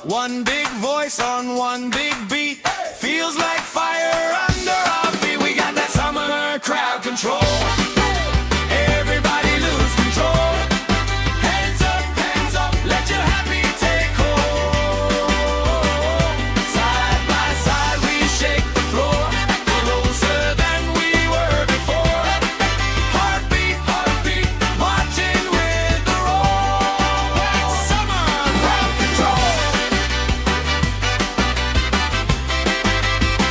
One big voice on one big beat. Feels like fire under our feet. We got that summer crowd control. Everybody lose control. Hands up, let your happy take hold. Side by side we shake the floor, closer than we were before. Heartbeat, marching with the roll. That's summer crowd control.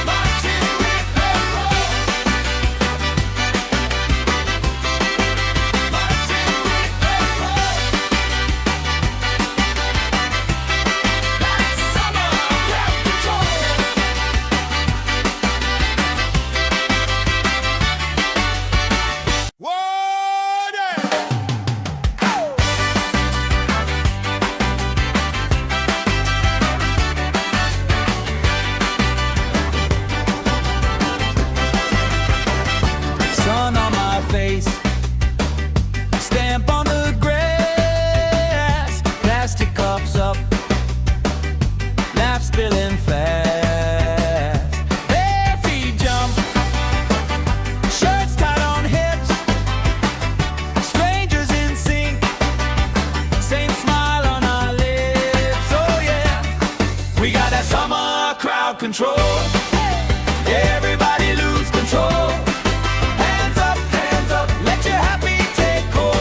Marching with the roll. Marching with the roll. That's summer crowd control. Sun on my face, stamp on the grass, plastic cups up, laugh spilling fast. Bare feet jump, shirts tied on hips, strangers in sync, same smile on our lips. Oh yeah, we got that summer crowd control. Everybody lose control. Hands up, let your happy take hold.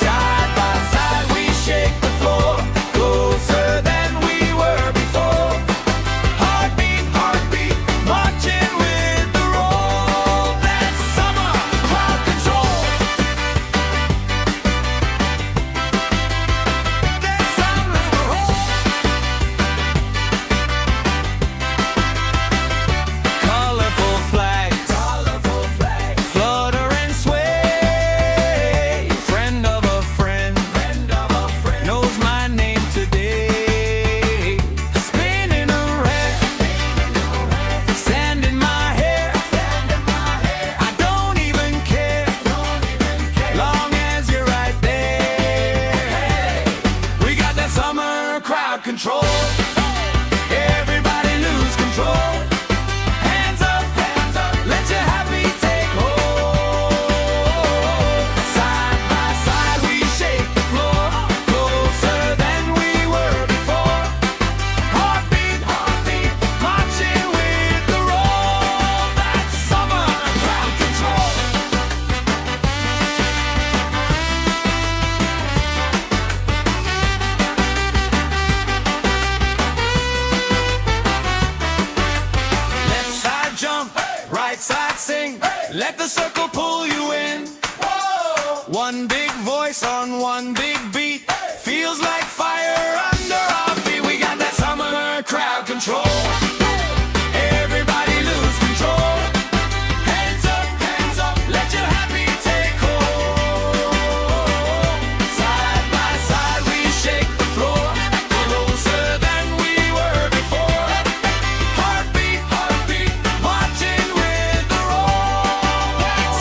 Side by side we shake the floor, closer than we were before. Heartbeat, marching with the roll. That's summer crowd control. That's summer roll. Colorful flags, flutter and sway. Friend of a friend, knows my name today. Spinning around, sand in my hair. I don't even care, long as you're right there. We got that summer crowd control. Everybody lose control. Hands up, let your happy take hold. Side by side we shake the floor, closer than we were before. Heartbeat, marching with the roll. That's summer crowd control. Left side jump, right side sing. Let the circle pull you in. One big voice on one big beat. Feels like fire under our feet. We got that summer crowd control. Everybody lose control. Hands up, let your happy take hold. Side by side we shake the floor, closer than we were before. Heartbeat, marching with the roll. That's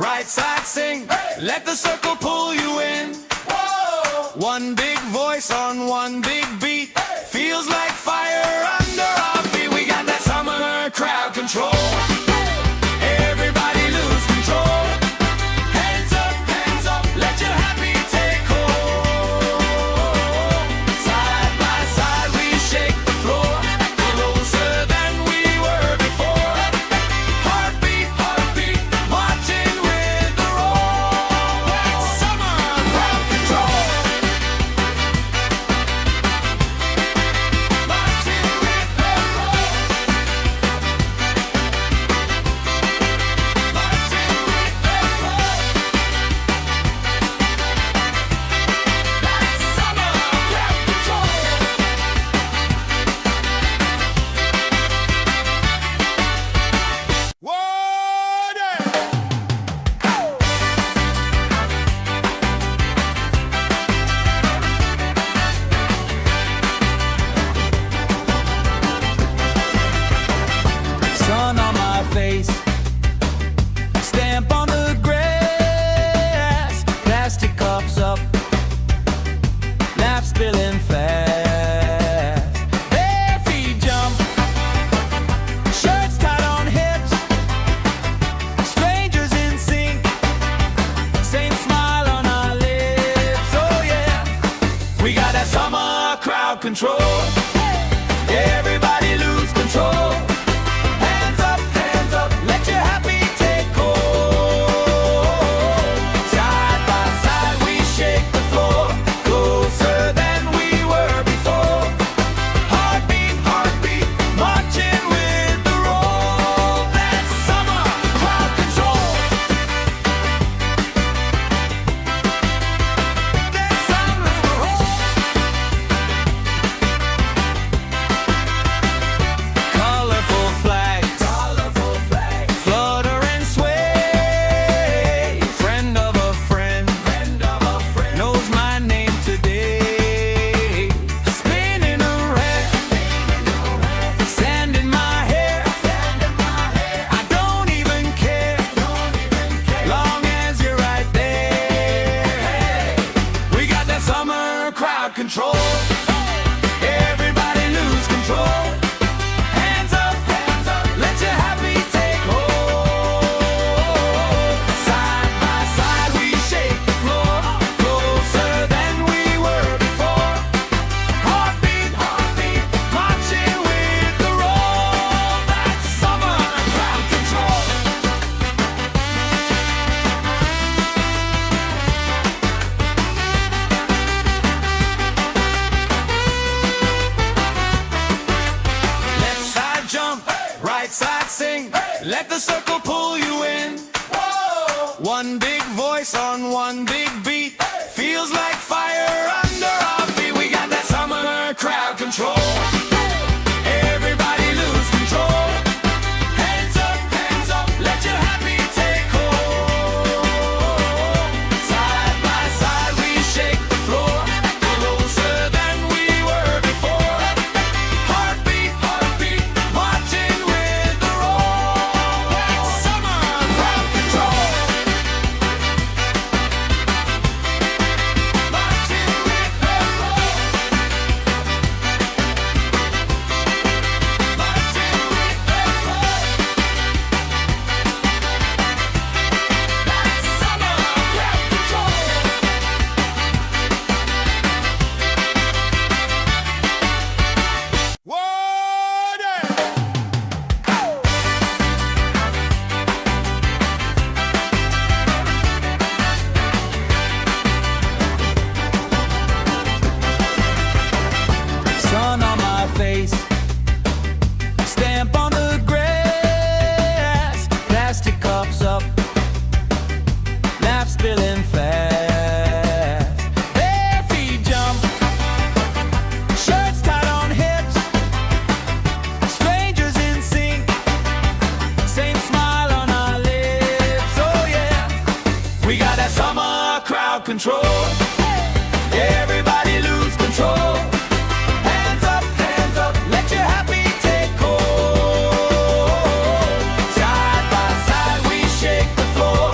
right side sing. Let the circle pull you in. One big voice on one big beat. Feels like fire under our feet. We got that summer crowd control. Everybody lose control. Hands up, let your happy take hold. Side by side we shake the floor, closer than we were before. Heartbeat, marching with the roll. That's summer crowd control. Marching with the roll. Marching with the roll. That's summer crowd control. Sun on my face, stamp on the grass, plastic cups up, laugh spilling fast. Bare feet jump, shirts tied on hips, strangers in sync, same smile on our lips. Oh yeah, we got that summer crowd control. Everybody lose control. Hands up, let your happy take hold. Side by side we shake the floor, closer than we were before. Heartbeat, marching with the roll. That's summer crowd control. That's summer roll. Colorful flags, flutter and sway. Friend of a friend, knows my name today. Spinning around, sand in my hair. I don't even care, long as you're right there. We got that summer crowd control. Everybody lose control. Hands up, let your happy take hold. Side by side we shake the floor, closer than we were before. Heartbeat, marching with the roll. That's summer crowd control. Left side jump, right side sing. Let the circle pull you in. One big voice on one big beat. Feels like fire under our feet. We got that summer crowd control. Everybody lose control. Hands up, let your happy take hold. Side by side we shake the floor, closer than we were before. Heartbeat, marching with the roll. That's summer crowd control. Marching with the roll. Marching with the roll. That's summer crowd control. Sun on my face, stamp on the grass, plastic cups up, laugh spilling fast. Bare feet jump, shirts tied on hips, strangers in sync, same smile on our lips. Oh yeah, we got that summer crowd control. Everybody lose control. Hands up, let your happy take hold. Side by side we shake the floor,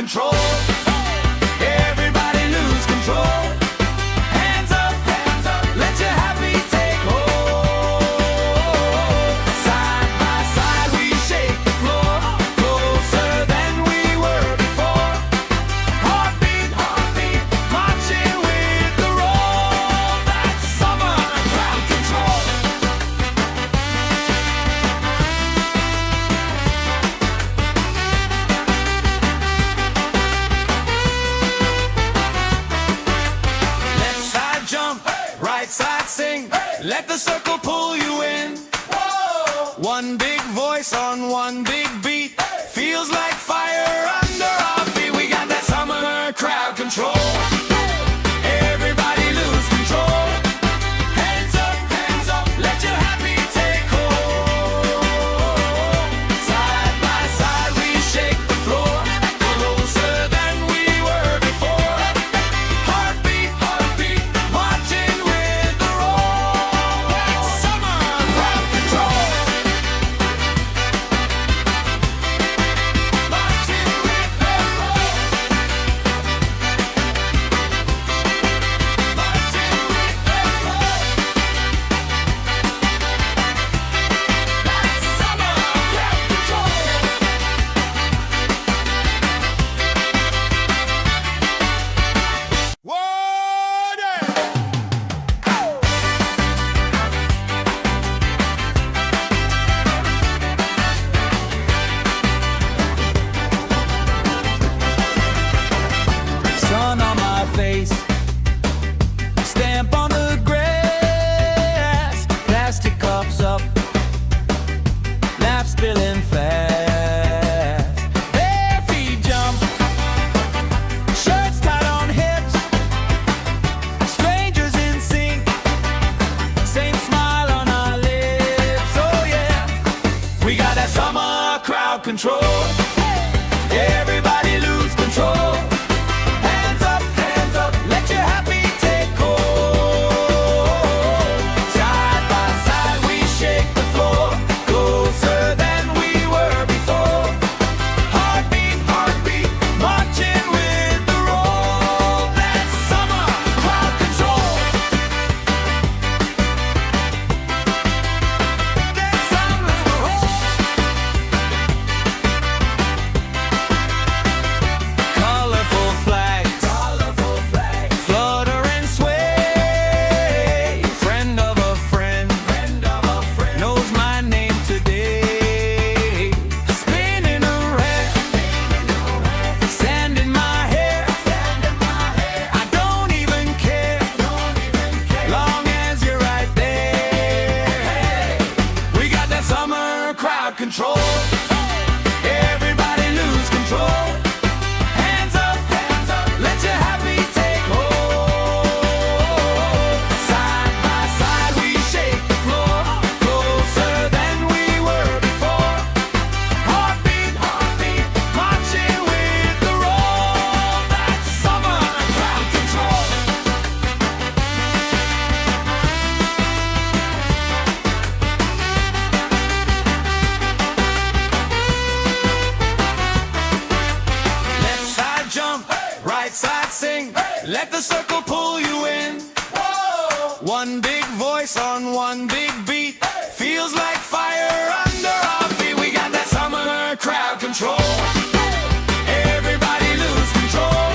control. Everybody lose control. Hands up, let your happy take hold. Side by side we shake the floor, closer than we were before. Heartbeat, marching with the roll. That's summer crowd control. Left side jump, right side sing. Let the circle pull you in. One big voice on one big beat. Feels like fire under our feet. We got that summer crowd control. Everybody lose control. Hands up, let your happy take hold. Side by side we shake the floor, closer than we were before. Heartbeat, marching with the roll. That's summer crowd control. Marching with the roll. Marching with the roll. That's summer crowd control. Sun on my face, stamp on the grass, plastic cups up, laugh spilling fast. Bare feet jump, shirts tied on hips, strangers in sync, same smile on our lips. Oh yeah, we got that summer crowd control. Everybody lose control. Hands up, let your happy take hold. Side by side we shake the floor, closer than we were before. Heartbeat, marching with the roll. That's summer crowd control. That's summer colorful flags, flutter and sway. Friend of a friend, knows my name today. Spinning around, sand in my hair. I don't even care, long as you're right there. We got that summer crowd control. Everybody lose control. Hands up, let your happy take hold. Side by side we shake the floor, closer than we were before. Heartbeat, marching with the roll. That's summer crowd control. Left side jump, right side sing. Let the circle pull you in. One big voice on one big beat. Feels like fire under our feet. We got that summer crowd control. Everybody lose control.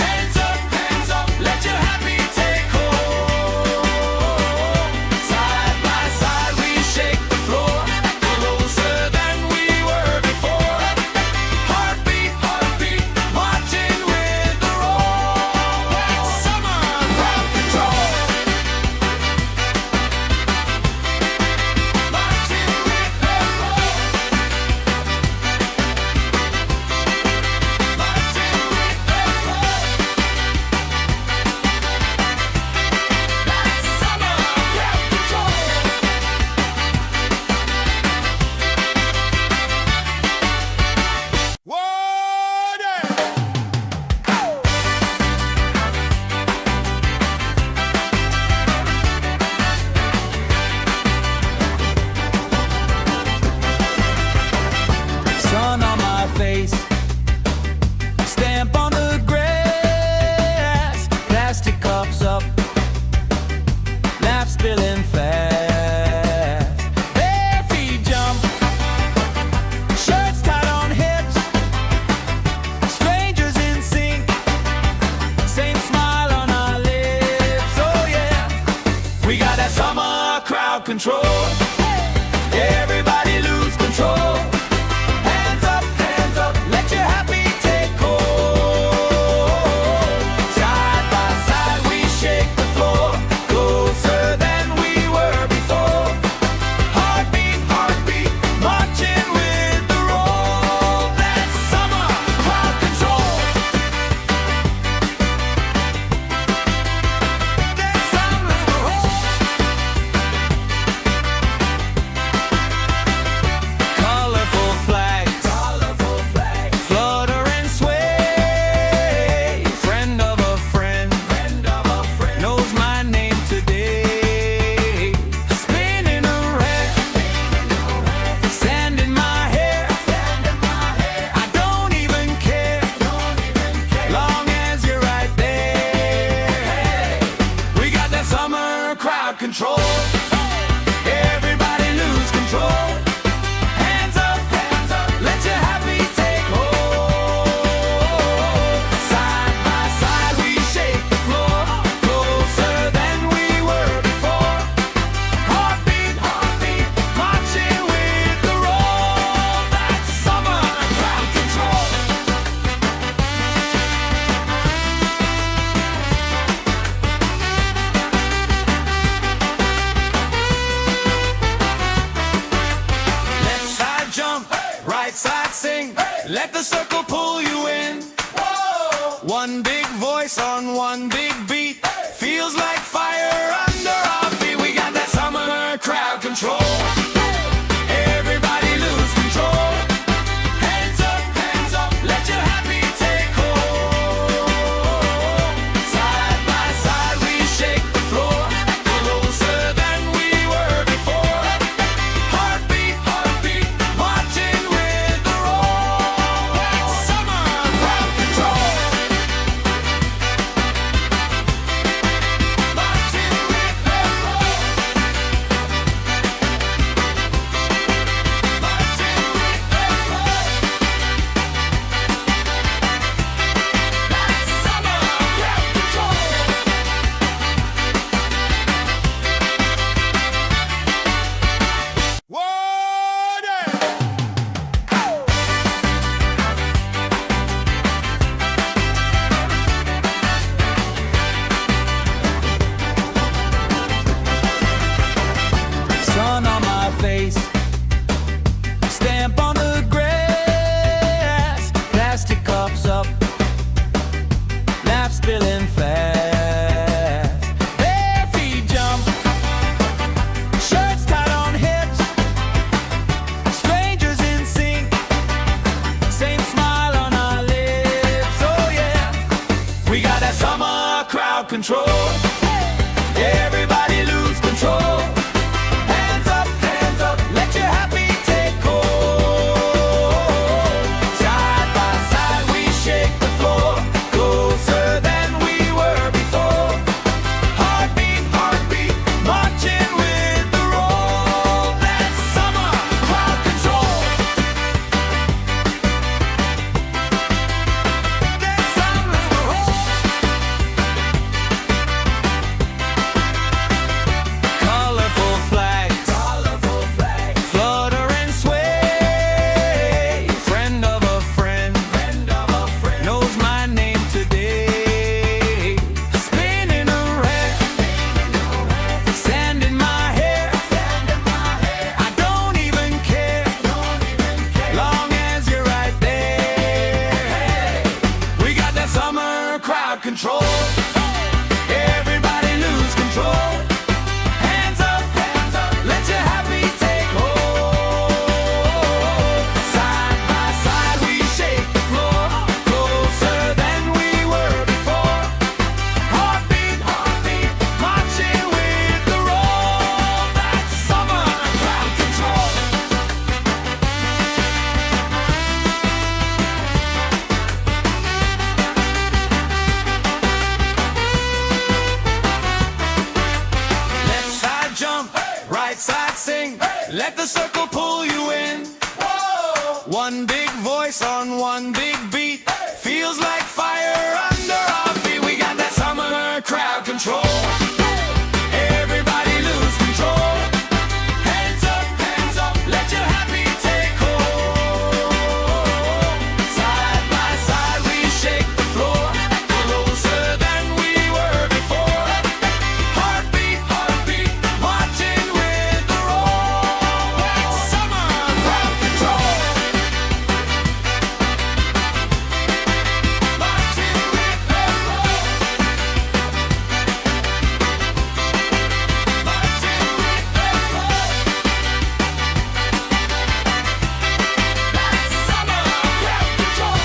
Hands up, let your happy take hold. Side by side we shake the floor, closer than we were before. Heartbeat, marching with the roll. That's summer crowd control. right side sing. Let the circle pull you in. One big voice on one big beat. Feels like fire under our feet. We got that summer crowd control. Everybody lose control. Hands up, let your happy take hold. Side by side we shake the floor, closer than we were before. Heartbeat, marching with the roll. That's summer crowd control. Marching with the roll. Marching with the roll. That's summer crowd control. Sun on my face, stamp on the grass, plastic cups up, laugh spilling fast. Bare feet jump, shirts tied on hips, strangers in sync, same smile on our lips. Oh yeah, we got that summer crowd control. Everybody lose control. Hands up, let your happy take hold. Side by side we shake the floor, closer than we were before. Heartbeat, marching with the roll. That's summer crowd control. That's summer colorful flags, flutter and sway. Friend of a friend, knows my name today. Spinning around, sand in my hair. I don't even care, long as you're right there. We got that summer crowd control. Everybody lose control. Hands up, let your happy take hold. Side by side we shake the floor, closer than we were before. Heartbeat, marching with the roll. That's summer crowd control. Left side jump, right side sing. Let the circle pull you in. One big voice on one big beat. Feels like fire under our feet. We got that summer crowd control. Everybody lose control. Hands up, let your happy take hold. Side by side we shake the floor, closer than we were before. Heartbeat, marching with the roll. That's summer crowd control. Marching with the roll. Marching with the roll. That's summer crowd control.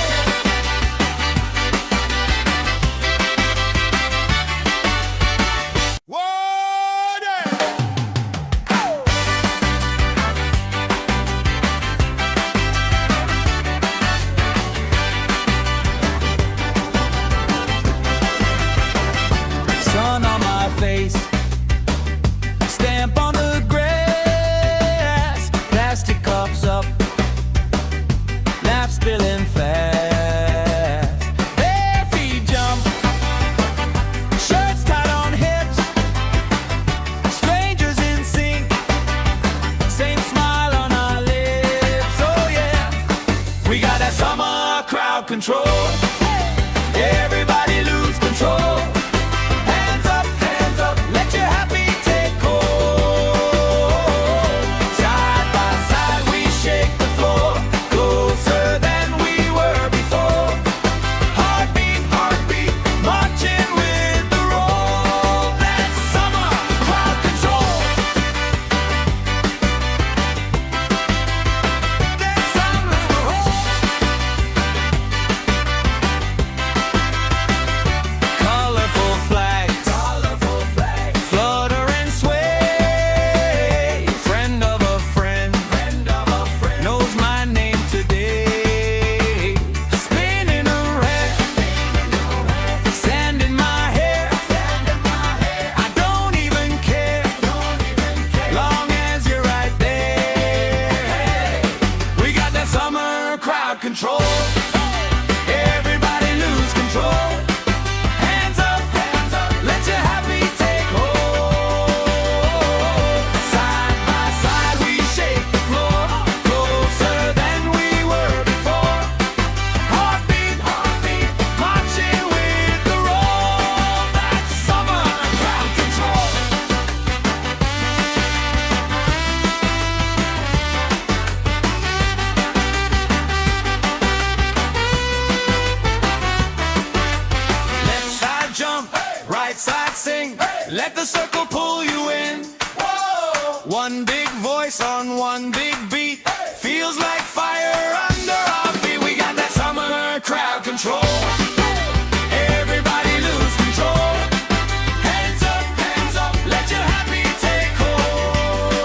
Sun on my face, stamp on the grass, plastic cups up, laugh spilling fast. Bare feet jump, shirts tied on hips, strangers in sync, same smile on our lips. Oh yeah, we got that summer crowd control. Everybody lose control. Hands up, let your happy take hold. Side by side we shake the floor, summer crowd control. Everybody lose control. Hands up, let your happy take hold. Side by side we shake the floor, closer than we were before. Heartbeat, marching with the roll. That's summer crowd control. Left side jump, right side sing. Let the circle pull you in. One big voice on one big beat. Feels like fire under our feet. We got that summer crowd control. Everybody lose control. Hands up, let your happy take hold.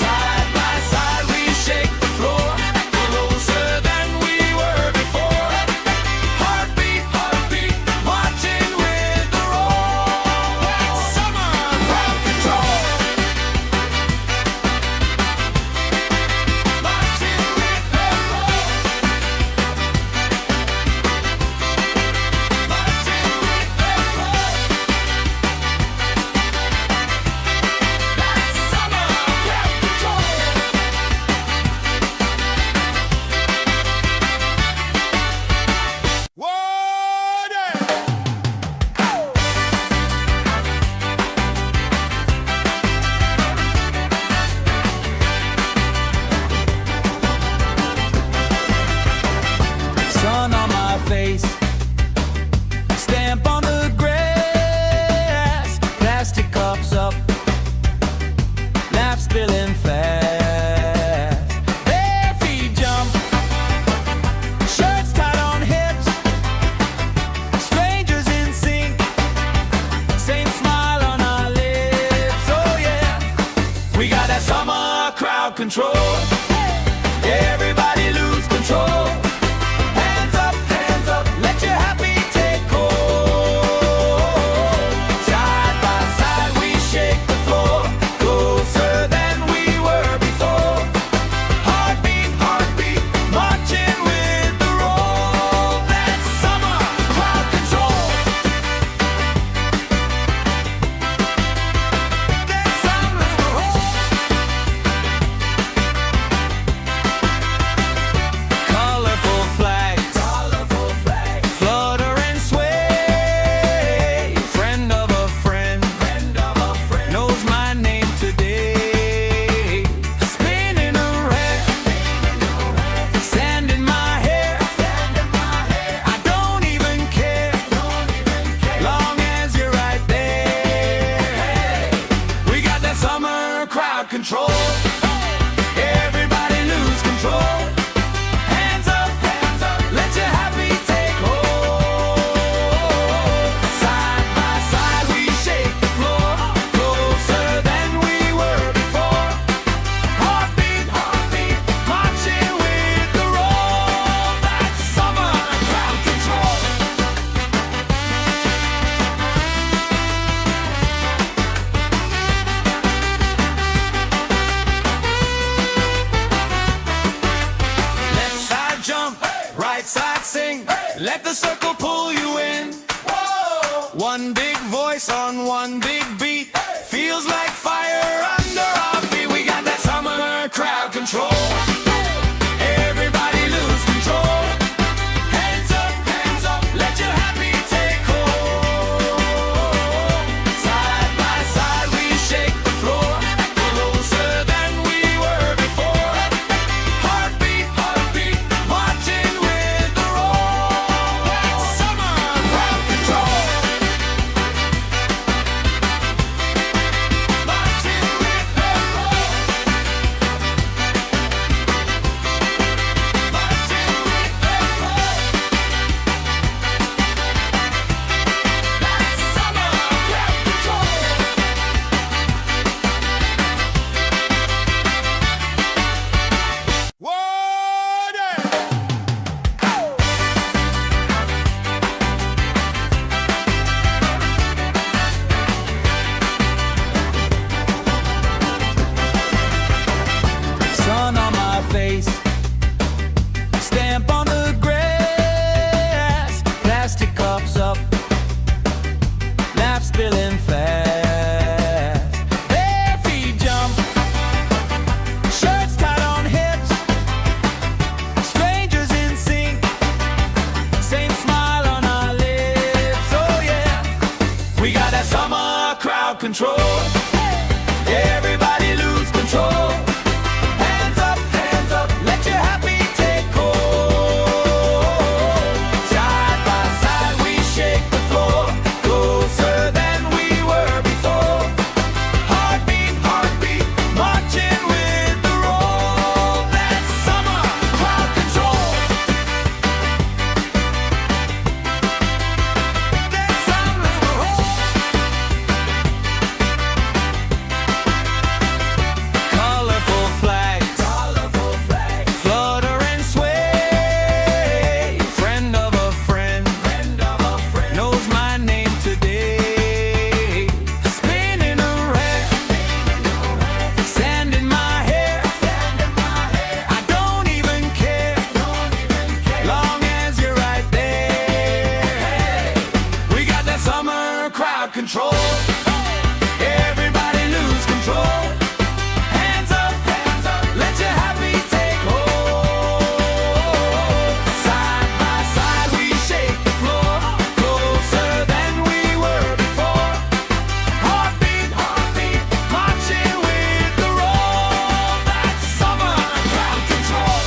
Side by side we shake the floor, closer than we were before. Heartbeat, marching with the roll. That's summer crowd control. Marching with the roll. Marching with the roll. That's summer crowd control. Sun on my face, stamp on the grass, plastic cups up, laugh spilling fast. Bare feet jump, shirts tied on hips, strangers in sync, same smile on our lips. Oh yeah, we got that summer crowd control. Everybody lose control. Hands up, let your happy take hold. Side by side we shake the floor, closer than we were before. Heartbeat, marching with the roll. That's summer crowd control. That's summer control. Colorful flags, flutter and sway. Friend of a friend, knows my name today. Spinning around, sand in my hair. I don't even care, long as you're right there. We got that summer crowd control. Everybody lose control. Hands up, let your happy take hold. Side by side we shake the floor, closer than we were before. Heartbeat, marching with the roll. That's summer crowd control. Left side jump, right side sing. Let the circle pull you in. One big voice on one big beat. Feels like fire under our feet. We got that summer crowd control. Everybody lose control. Hands up, let your happy take hold. Side by side we shake the floor, closer than we were before. Heartbeat, marching with the roll. That's summer control. Everybody lose control. Hands up, let your happy take hold. Side by side we shake the floor, closer than we were before. Heartbeat, heartbeat, marching with the roll. That's summer crowd control. That's summer colorful flags, flutter and sway. Friend of a friend, knows my name today. Spinning around, sand in my hair. I don't even care, long as you're right there. We got that summer crowd control. Everybody lose control. Hands up, let your happy take hold. Side by side we shake the floor, closer than we were before. Heartbeat, heartbeat, marching with the roll. That's summer crowd control.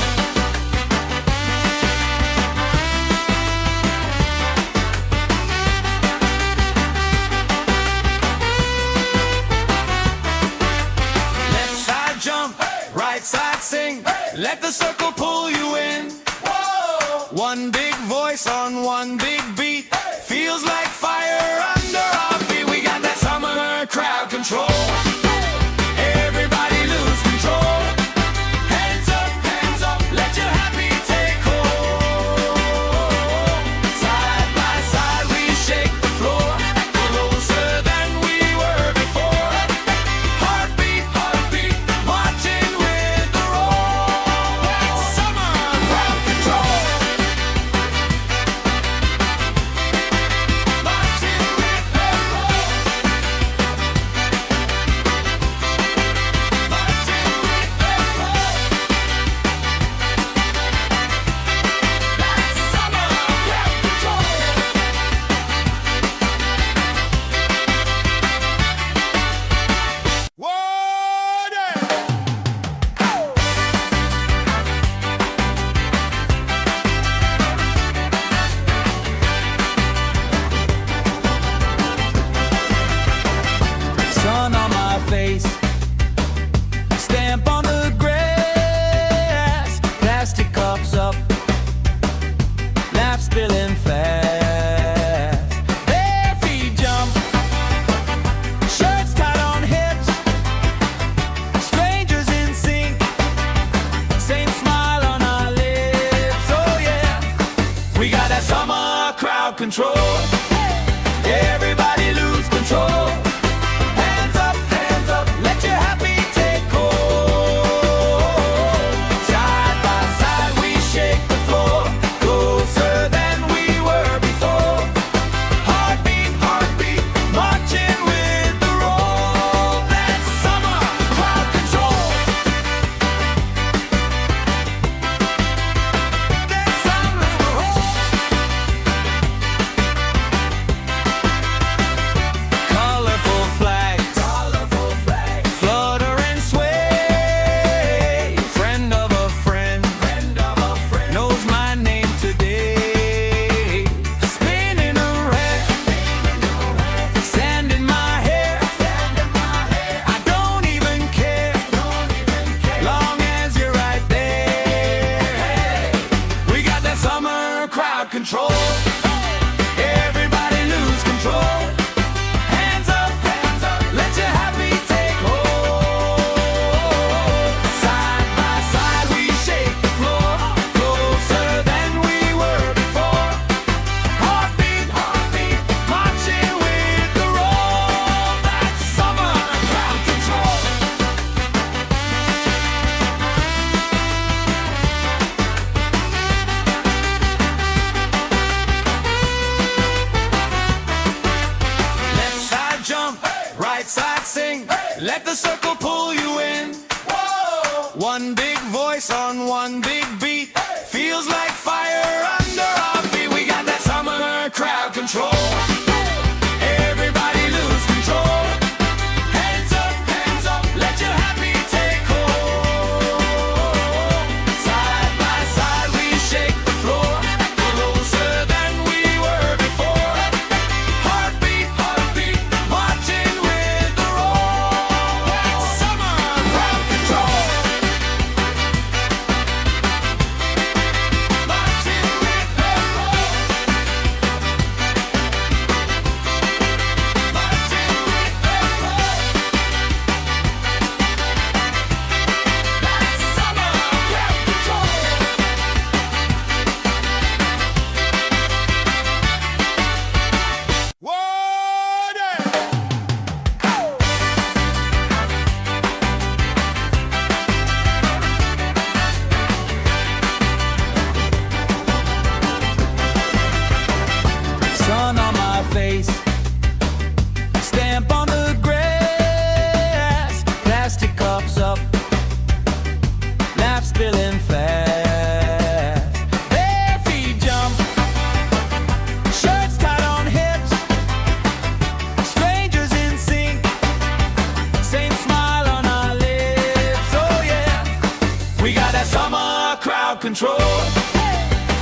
Left side jump, right side sing. Let the circle pull you in. One big voice on one big beat. Feels like fire under our feet. We got that summer crowd control. Everybody lose control. Hands up, let your happy take hold. Side by side we shake the floor, closer than we were before. Heartbeat, heartbeat, marching with the roll. That's summer crowd control. Marching with the roll. Marching with the roll. That's summer crowd control. Sun on my face, stamp on the grass, plastic cups up, laugh spilling fast. Bare feet jump, shirts tied on hips, strangers in sync, same smile on our lips. Oh yeah, we got that summer crowd control. Everybody lose control. Hands up, let your happy take hold. Side by side we shake the floor, closer than we were before. Heartbeat, heartbeat, marching with the roll. That's summer crowd control. That's summer colorful flags, flutter and sway. Friend of a friend, knows my name today. Spinning around, sand in my hair. I don't even care, long as you're right there. We got that summer crowd control. Everybody lose control. Hands up, let your happy take hold. Side by side we shake the floor, closer than we were before. Heartbeat, heartbeat, marching with the roll. That's summer crowd control.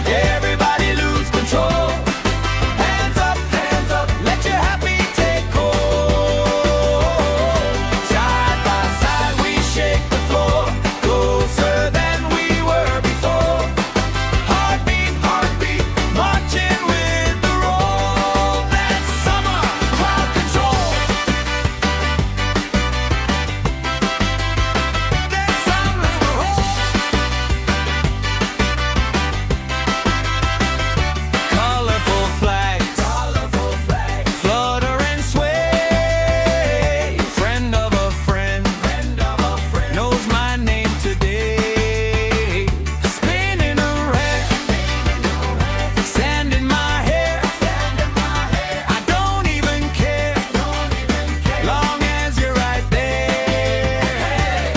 Everybody lose control. Hands up, let your happy take hold. Side by side we shake the floor, closer than we were before. Heartbeat, heartbeat, marching with the roll. That's summer crowd control. That's summer colorful flags, flutter and sway. Friend of a friend, knows my name today. Spinning around, sand in my hair. I don't even care, long as you're right there.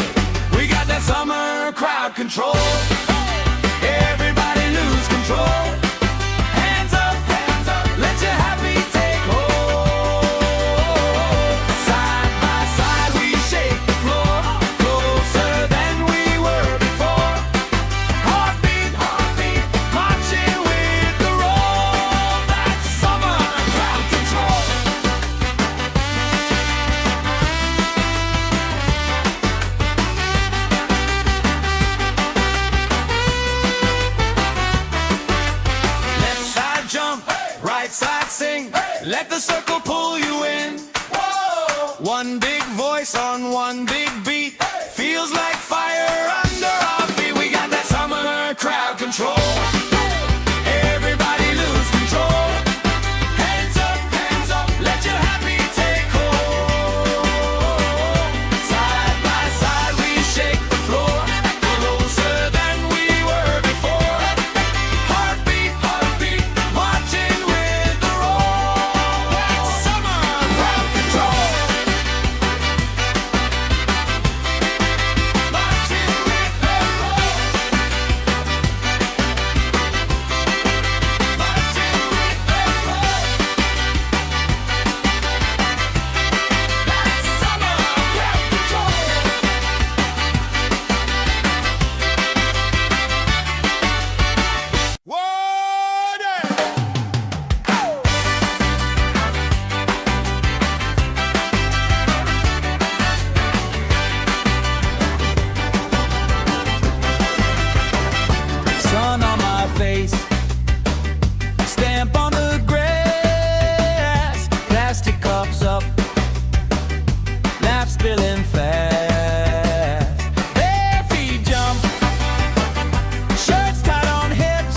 We got that summer crowd control. Everybody lose control. Hands up, let your happy take hold. Side by side we shake the floor, closer than we were before. Heartbeat, heartbeat, marching with the roll. That's summer crowd control. Left side jump, right side sing. Let the circle pull you in. One big voice on one big beat. Feels like fire under our feet. We got that summer crowd control. Everybody lose control. Hands up, let your happy take hold. Side by side we shake the floor, closer than we were before. Heartbeat, heartbeat, marching with the roll. That's summer crowd control. Marching with the roll. Marching with the roll. That's summer crowd control. Sun on my face, stamp on the grass, plastic cups up, laugh spilling fast. Bare feet jump, shirts tied on hips,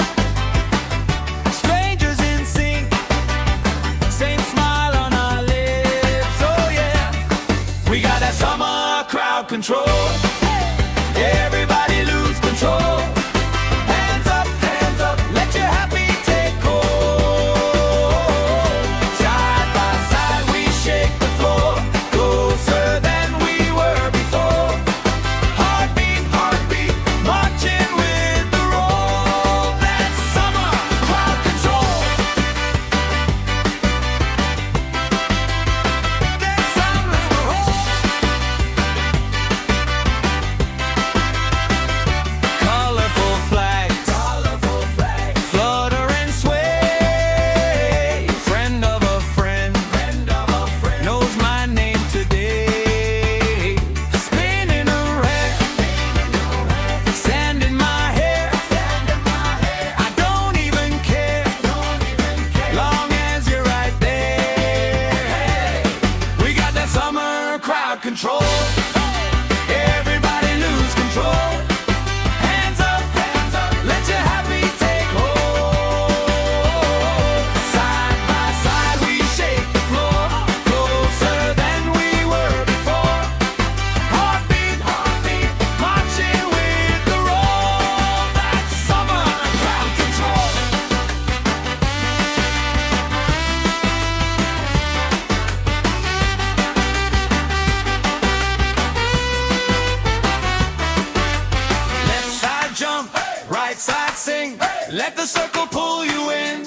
strangers in sync, same smile on our lips. Oh yeah, we got that summer crowd control. Everybody lose control. Hands up, let your happy take hold. Side by side we shake the floor, closer than we were before. Heartbeat, heartbeat, marching with the roll. That's summer crowd control. That's summer colorful flags, flutter and sway. Friend of a friend, knows my name today. Spinning around, sand in my hair. I don't even care, long as you're right there. We got that summer crowd control. Everybody lose control. Hands up, let your happy take hold. Side by side we shake the floor, closer than we were before. Heartbeat, heartbeat, marching with the roll. That's summer crowd control. Let the circle pull you in.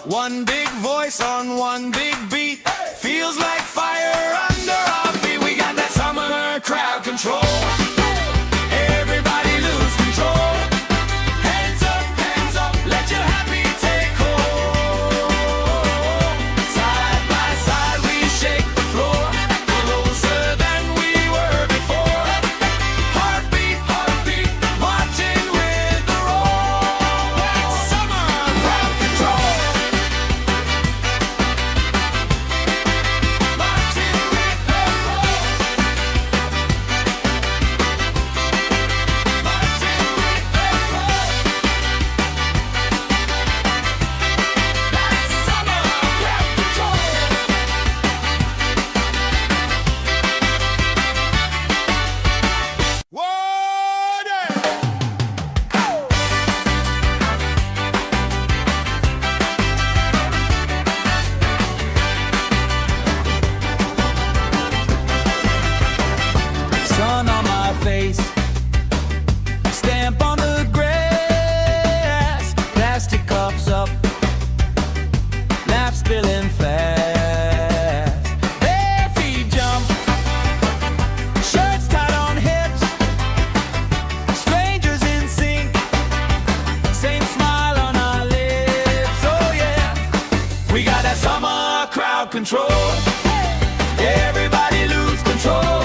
One big voice on one big beat. Feels like fire under our feet. We got that summer crowd control. Everybody lose control. Hands up, control. Everybody lose control.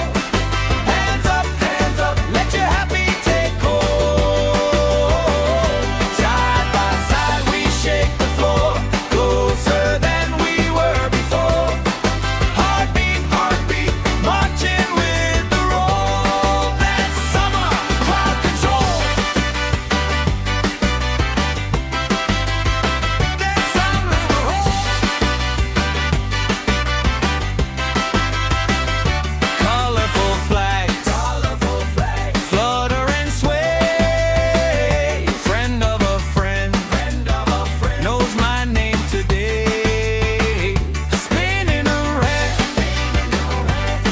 Hands up, let your happy take hold. Side by side we shake the floor, closer than we were before. Heartbeat, heartbeat, marching with the roll. That's summer crowd control. That's summer control. Colorful flags, flutter and sway. Friend of a friend, knows my name today. Spinning around,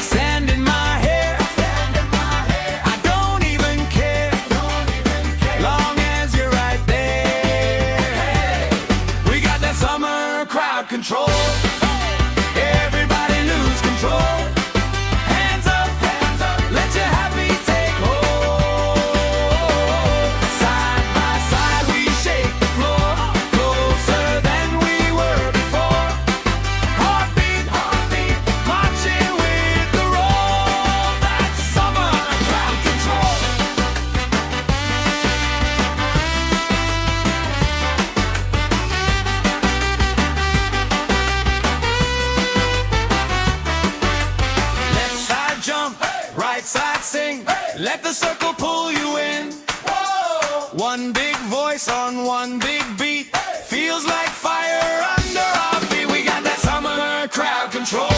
sand in my hair. I don't even care, long as you're right there. We got that summer crowd control. Everybody lose control. Hands up, let your happy take hold. Side by side we shake the floor, closer than we were before. Heartbeat, heartbeat, marching with the roll. That's summer crowd control. Left side jump, right side sing. Let the circle pull you in. One big voice on one big beat. Feels like fire under our feet. We got that summer crowd control.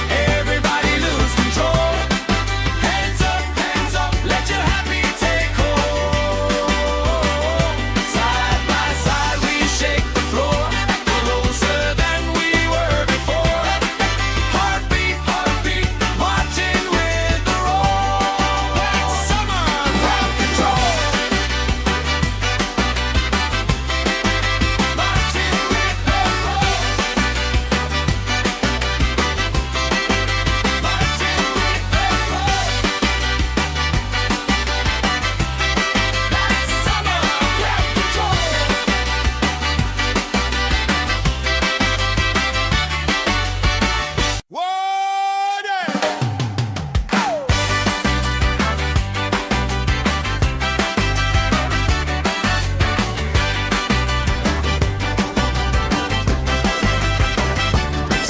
Everybody lose control. Hands up, let your happy take hold. Side by side we shake the floor, closer than we were before. Heartbeat, heartbeat, marching with the roll. That's summer crowd control. Marching with the roll. Marching with the roll. That's summer crowd control.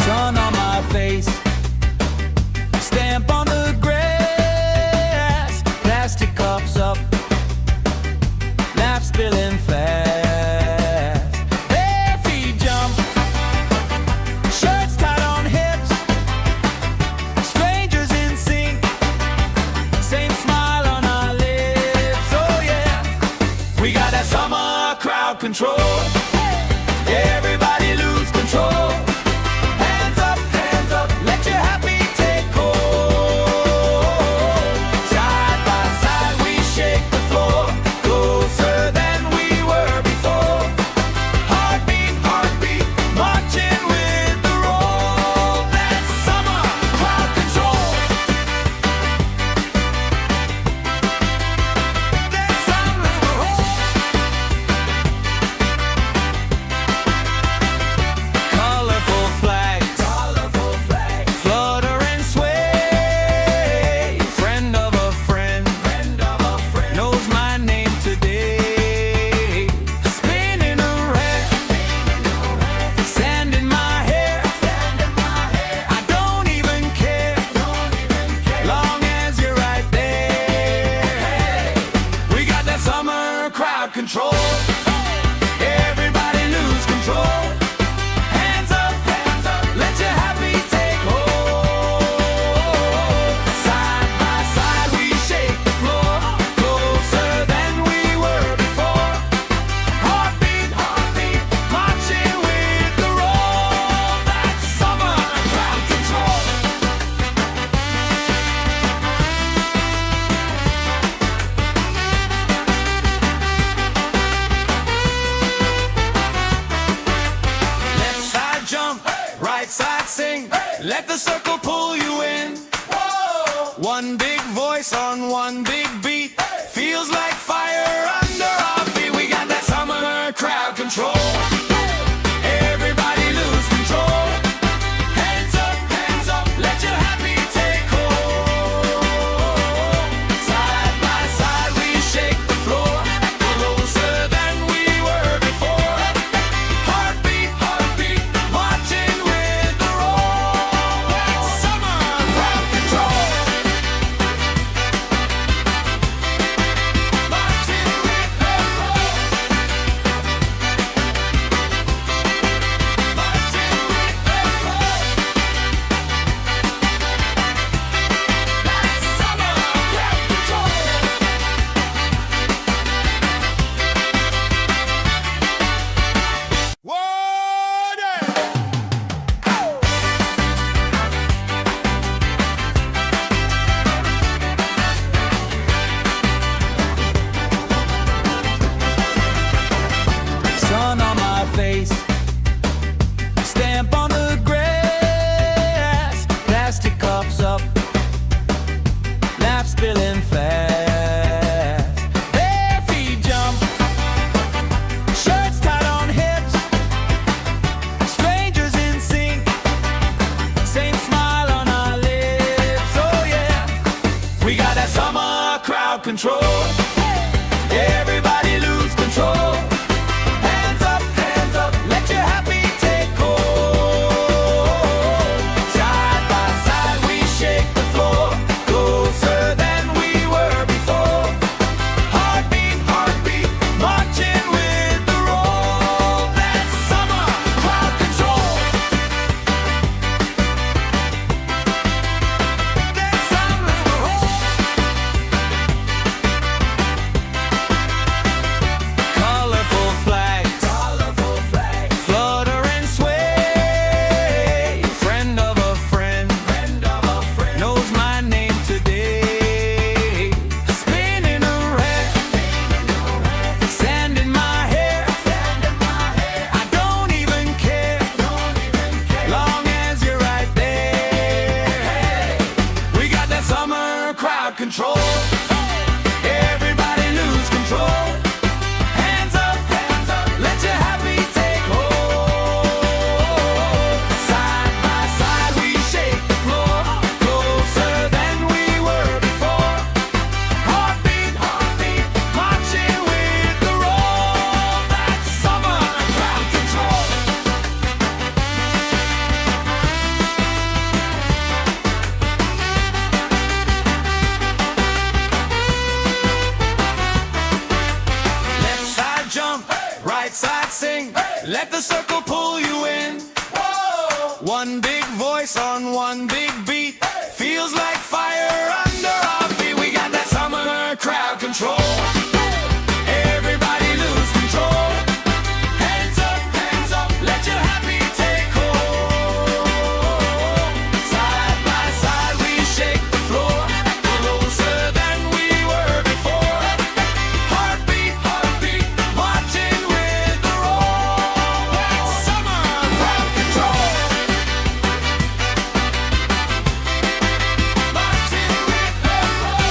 Sun on my face, stamp on the grass, plastic cups up, laugh spilling fast. Bare feet jump, shirts tied on hips, strangers in sync, same smile on our lips. Oh yeah, we got that summer crowd control. Everybody lose control. Hands up, let your happy take hold. Side by side we shake the floor, closer than we were before. Heartbeat, heartbeat, marching with the roll. That's summer crowd control. That's summer control. Colorful flags, flutter and sway. Friend of a friend, knows my name today. Spinning around, sand in my hair. I don't even care, long as you're right there. We got that summer crowd control. Everybody lose control. Hands up, let your happy take hold. Side by side we shake the floor, closer than we were before. Heartbeat, heartbeat, marching with the roll. That's summer crowd control. Left side jump, right side sing. Let the circle pull you in. One big voice on one big beat. Feels like fire under our feet. We got that summer crowd control. Everybody lose control. Let the circle pull you in. Whoa. One big voice on one big beat. Feels like fire under our feet. We got that summer crowd control. Everybody lose control. Hands up, let your happy take hold. Side by side we shake the floor, closer than we were before. Heartbeat, marching with the roll. That's summer crowd control. Marching with the roll.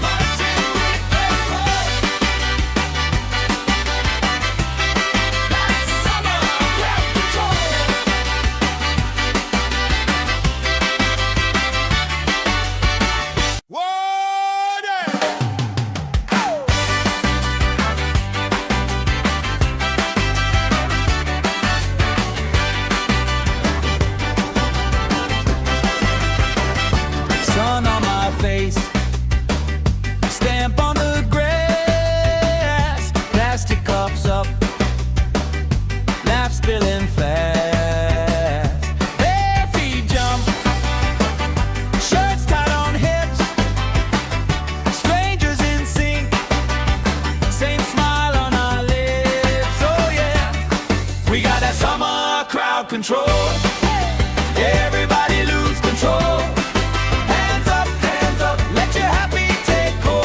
Marching with the roll. That's summer crowd control. Sun on my face, stamp on the grass, plastic cups up, laugh spilling fast. Bare feet jump, shirts tied on hips, strangers in sync, same smile on our lips. Oh yeah, we got that summer crowd control. Everybody lose control. Hands up, let your happy take hold.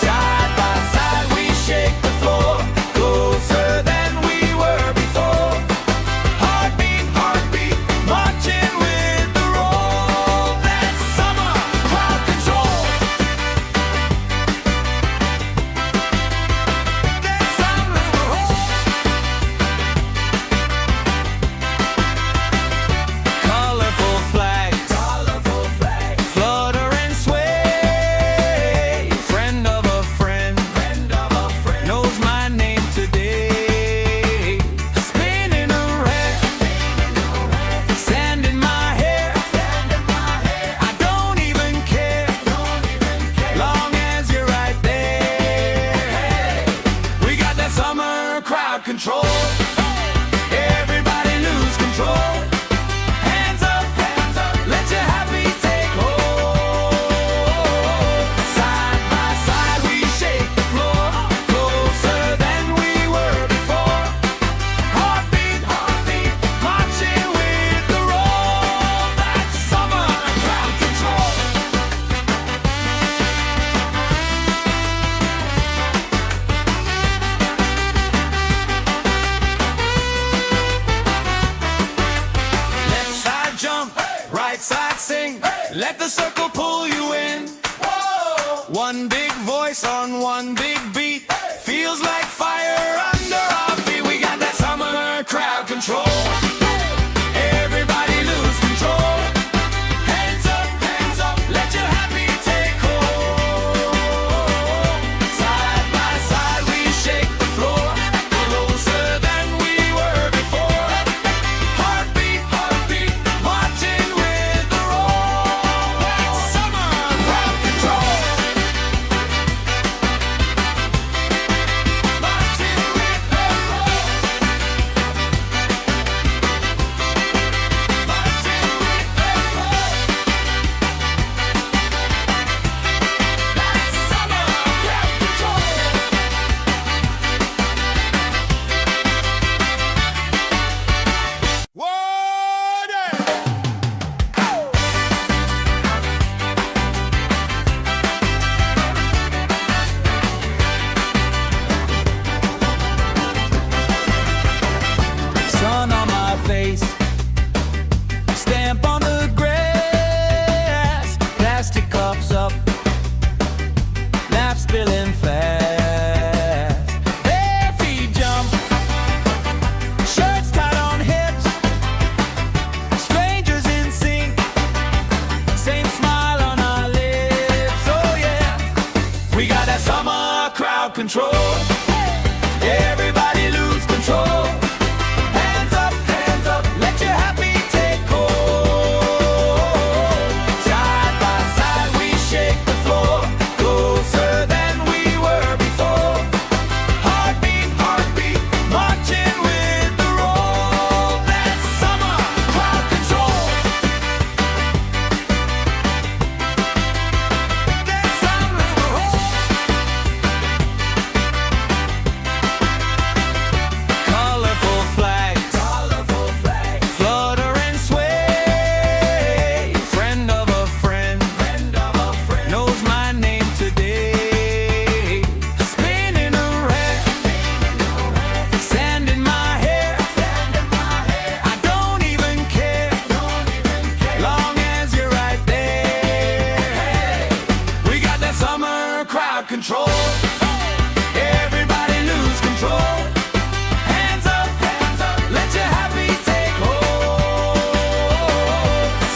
Side by side we shake the floor, closer than we were before. Heartbeat, marching with the roll. That's summer crowd control. That's summer colorful flags, flutter and sway. Friend of a friend, knows my name today. Spinning around, sand in my hair. I don't even care, long as you're right there. We got that summer crowd control. Everybody lose control. Hands up, let your happy take hold. Side by side we shake the floor, closer than we were before. Heartbeat, marching with the roll. That's summer crowd control. Left side jump, right side sing. Let the circle pull you in. Whoa. One big voice on one big beat. Feels like fire under our feet. We got that summer crowd control. Everybody lose control. Hands up, let your happy take hold. Side by side we shake the floor, closer than we were before. Heartbeat, marching with the roll. That's summer crowd control. Marching with the roll. Marching with the roll. That's summer crowd control. Sun on my face, stamp on the grass, plastic cups up, laugh spilling fast. Bare feet jump, shirts tied on hips, strangers in sync, same smile on our lips. Oh yeah, we got that summer crowd control. Everybody lose control. Hands up, let your happy take hold. Side by side we shake the floor, closer than we crowd control. Everybody lose control. Hands up, let your happy take hold.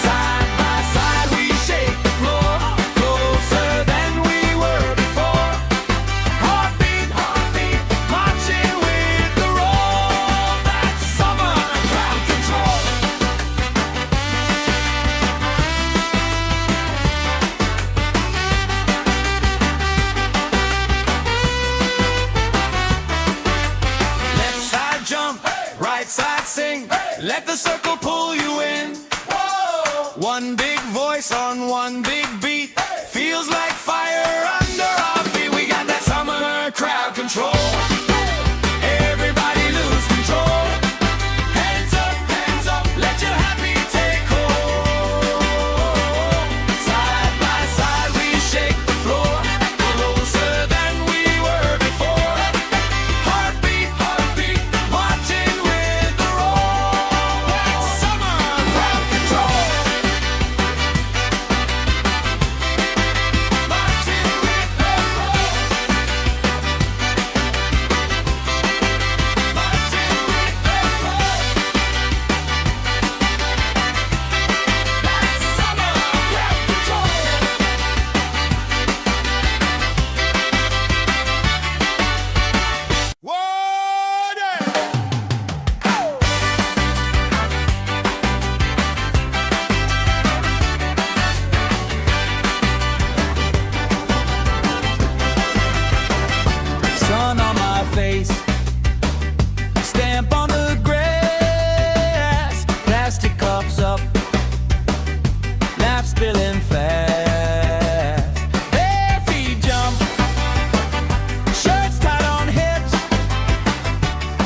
Side by side we shake the floor, closer than we were before. Heartbeat, marching with the roll. That's summer crowd control. Left side jump, right side sing. Let the circle pull you in. One big voice on one big beat. Feels like fire under our feet. We got that summer crowd control. Everybody lose control. Hands up, let your happy take hold. Side by side we shake the floor, closer than we were before. Heartbeat, marching with the roll. That's summer crowd control. Marching with the roll. Marching with the roll. That's summer crowd control. Sun on my face, stamp on the grass, plastic cups up, laugh spilling fast. Bare feet jump, shirts tied on hips,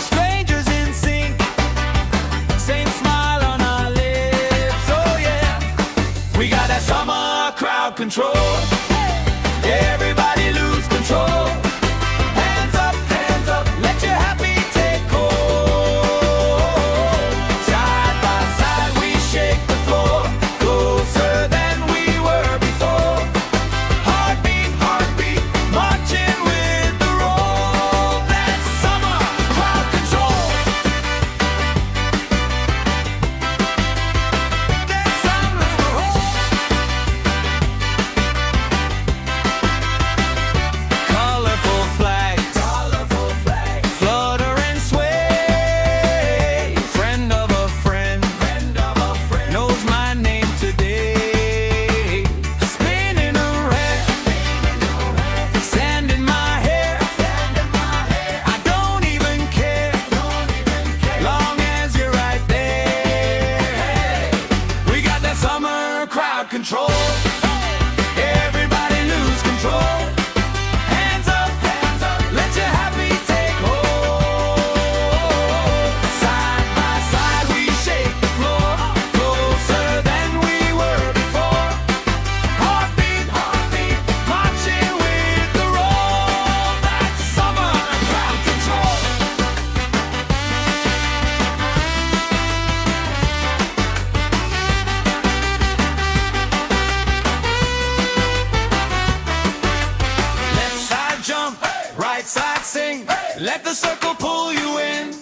strangers in sync, same smile on our lips. Oh yeah, we got that summer crowd control. Everybody lose control. Hands up, let your happy take hold. Side by side we shake the floor, closer than we were before. Heartbeat, marching with the roll. That's summer crowd control. That's summer control. Colorful flags, flutter and sway. Friend of a friend, knows my name today. Spinning around, sand in my hair. I don't even care, long as you're right there. We got that summer crowd control. Everybody lose control. Hands up, let your happy take hold. Side by side we shake the floor, closer than we were before. Heartbeat, marching with the roll. That's summer crowd control. Left side jump, right side sing. Let the circle pull you in.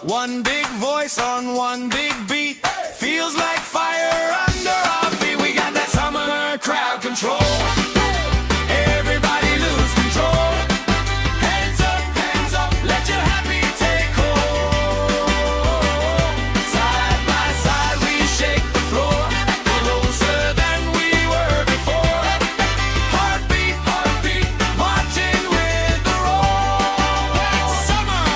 One big voice on one big beat. Feels like fire under our feet. We got that summer crowd control. Everybody lose control. Hands up, let your happy take hold. Side by side we shake the floor, closer than we were before. Heartbeat, marching with the roll. That's summer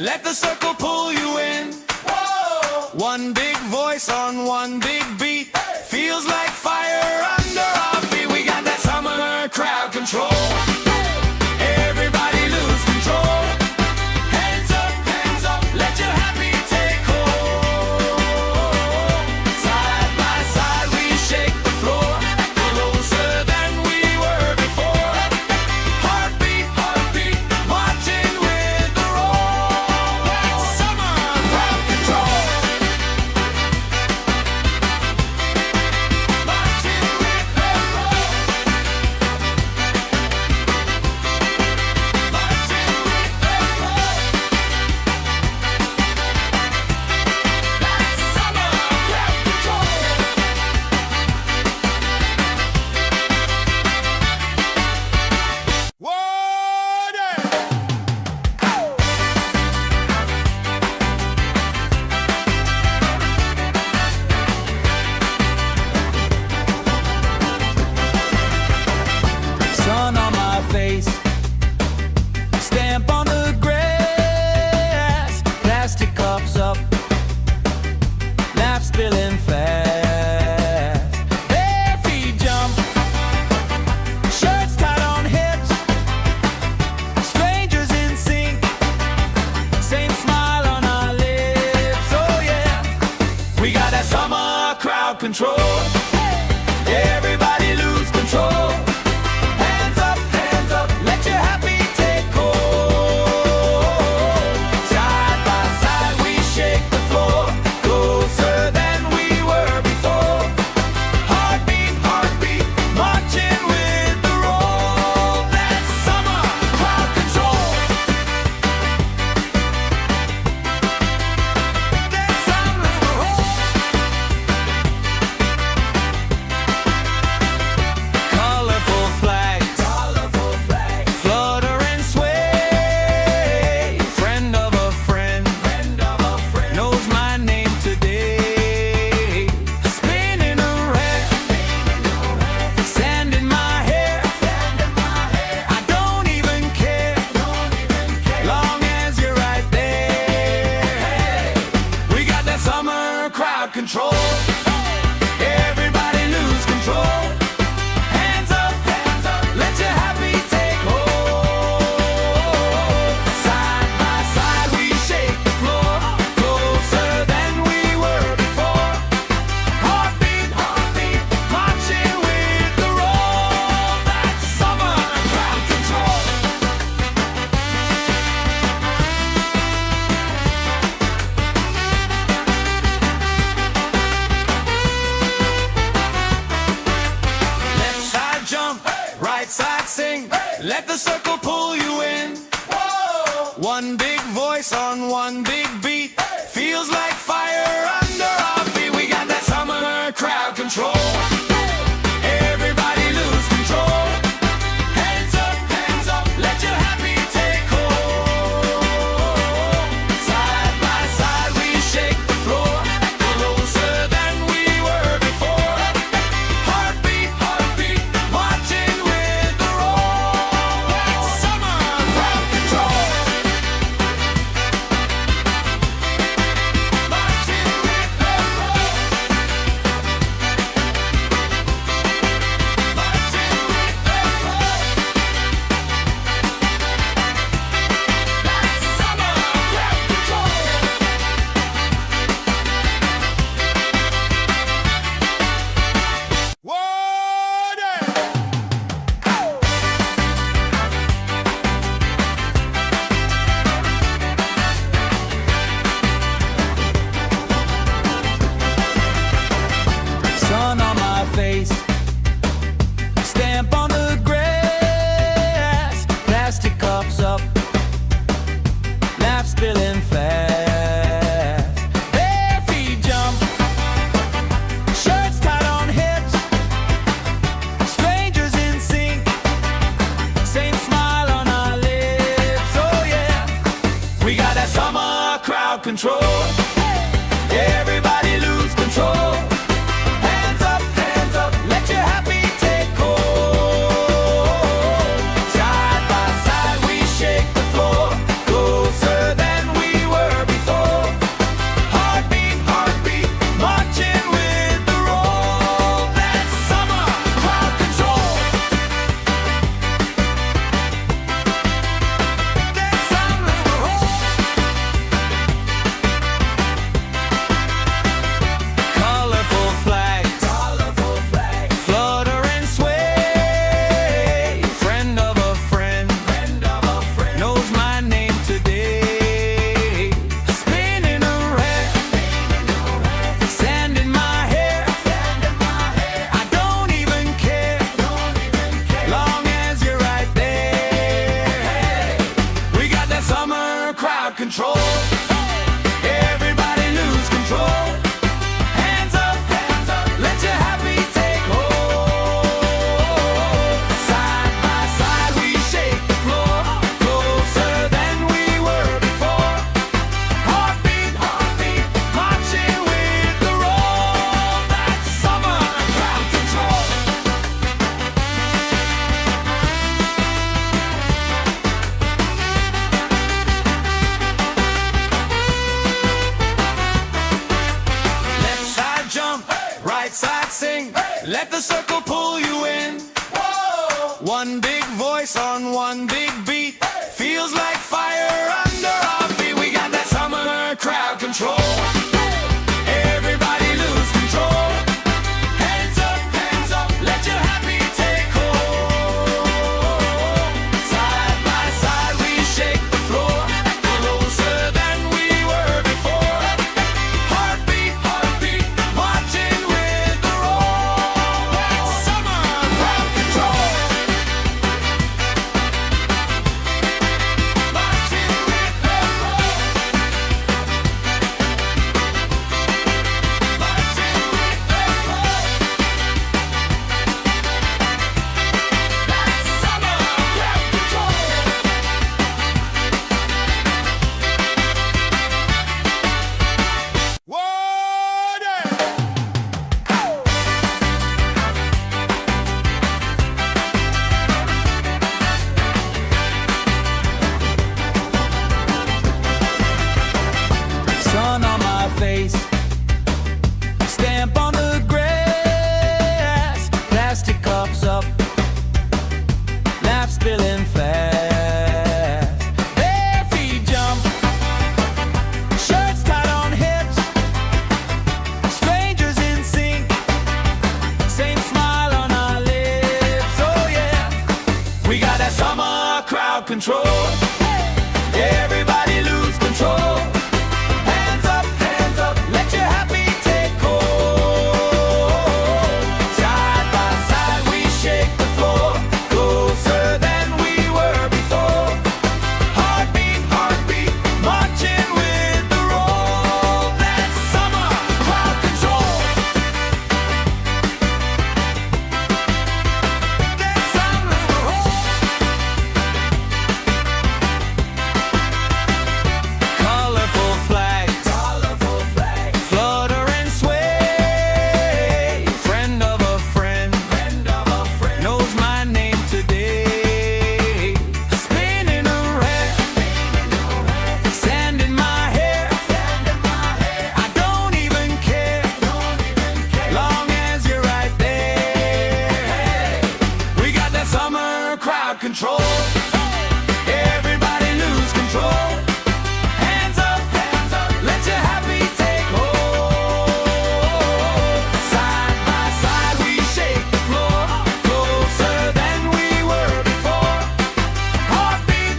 Let the circle pull you in. Whoa! One big voice on one big beat. Feels like fire under our feet. We got that summer crowd control. Everybody lose control. Hands up, let your happy take hold. Side by side we shake the floor, closer than we were before. Heartbeat, marching with the roll. That's summer crowd control. Marching with the roll. Marching with the roll. That's summer crowd control. Sun on my face, stamp on the grass, plastic cups up, laugh spilling fast. Bare feet jump, shirts tied on hips, strangers in sync, same smile on our lips. Oh yeah, we got that summer crowd control. Everybody lose control. Hands up, let your happy take hold. Side by side we shake the floor, closer than we were before. Heartbeat, marching with the roll. That's summer crowd control. That's summer crowd. Colorful flags, flutter and sway. Friend of a friend, knows my name today. Spinning around, sand in my hair. I don't even care, long as you're right there. We got that summer crowd control. Everybody lose control. Hands up, let your happy take hold. Side by side we shake the floor, closer than we were before. Heartbeat, marching with the roll. That's summer crowd control. Left side jump, right side sing. Let the circle pull you in. One big voice on one big beat. Feels like fire under our feet. We got that summer crowd control. Everybody lose control. Hands up, let your happy take hold. Side by side we shake the floor, closer than we were before. Heartbeat, marching with the roll. That's summer crowd control. Marching with the roll. Marching with the roll. That's summer crowd control. Sun on my face, stamp on the grass, plastic cups up, laugh spilling fast. Bare feet jump, shirts tied on hips, strangers in sync, same smile on our lips. Oh yeah, we got that summer crowd control. Everybody lose control. Hands up, let your happy take hold. Side by side we shake the floor, closer than we Everybody lose control. Hands up, let your happy take hold. Side by side we shake the floor, closer than we were before. Heartbeat, marching with the roll. That's summer crowd control. Left side jump, right side sing. Let the circle pull you in. One big voice on one big beat. Feels like fire under our feet. We got that summer crowd control. Everybody lose control. Hands up, let your happy take hold. Side by side we shake the floor, closer than we were before. Heartbeat, marching with the roll. That's summer crowd control. Marching with the roll. Marching with the roll. That's summer crowd control. Sun on my face, stamp on the grass, plastic cups up, laugh spilling fast. Bare feet jump, shirts tied on hips, strangers in sync, same smile on our lips. Oh yeah, we got that summer crowd control. Everybody lose control. Hands up, let your happy take hold. Side by side we shake the floor, closer than we were before. Heartbeat, marching with the roll. That's summer crowd control. That's summer colorful flags, flutter and sway. Friend of a friend, knows my name today. Spinning around, sand in my hair. I don't even care, long as you're right there. We got that summer crowd control. Everybody lose control. Hands up, let your happy take hold. Side by side we shake the floor, closer than we were before. Heartbeat,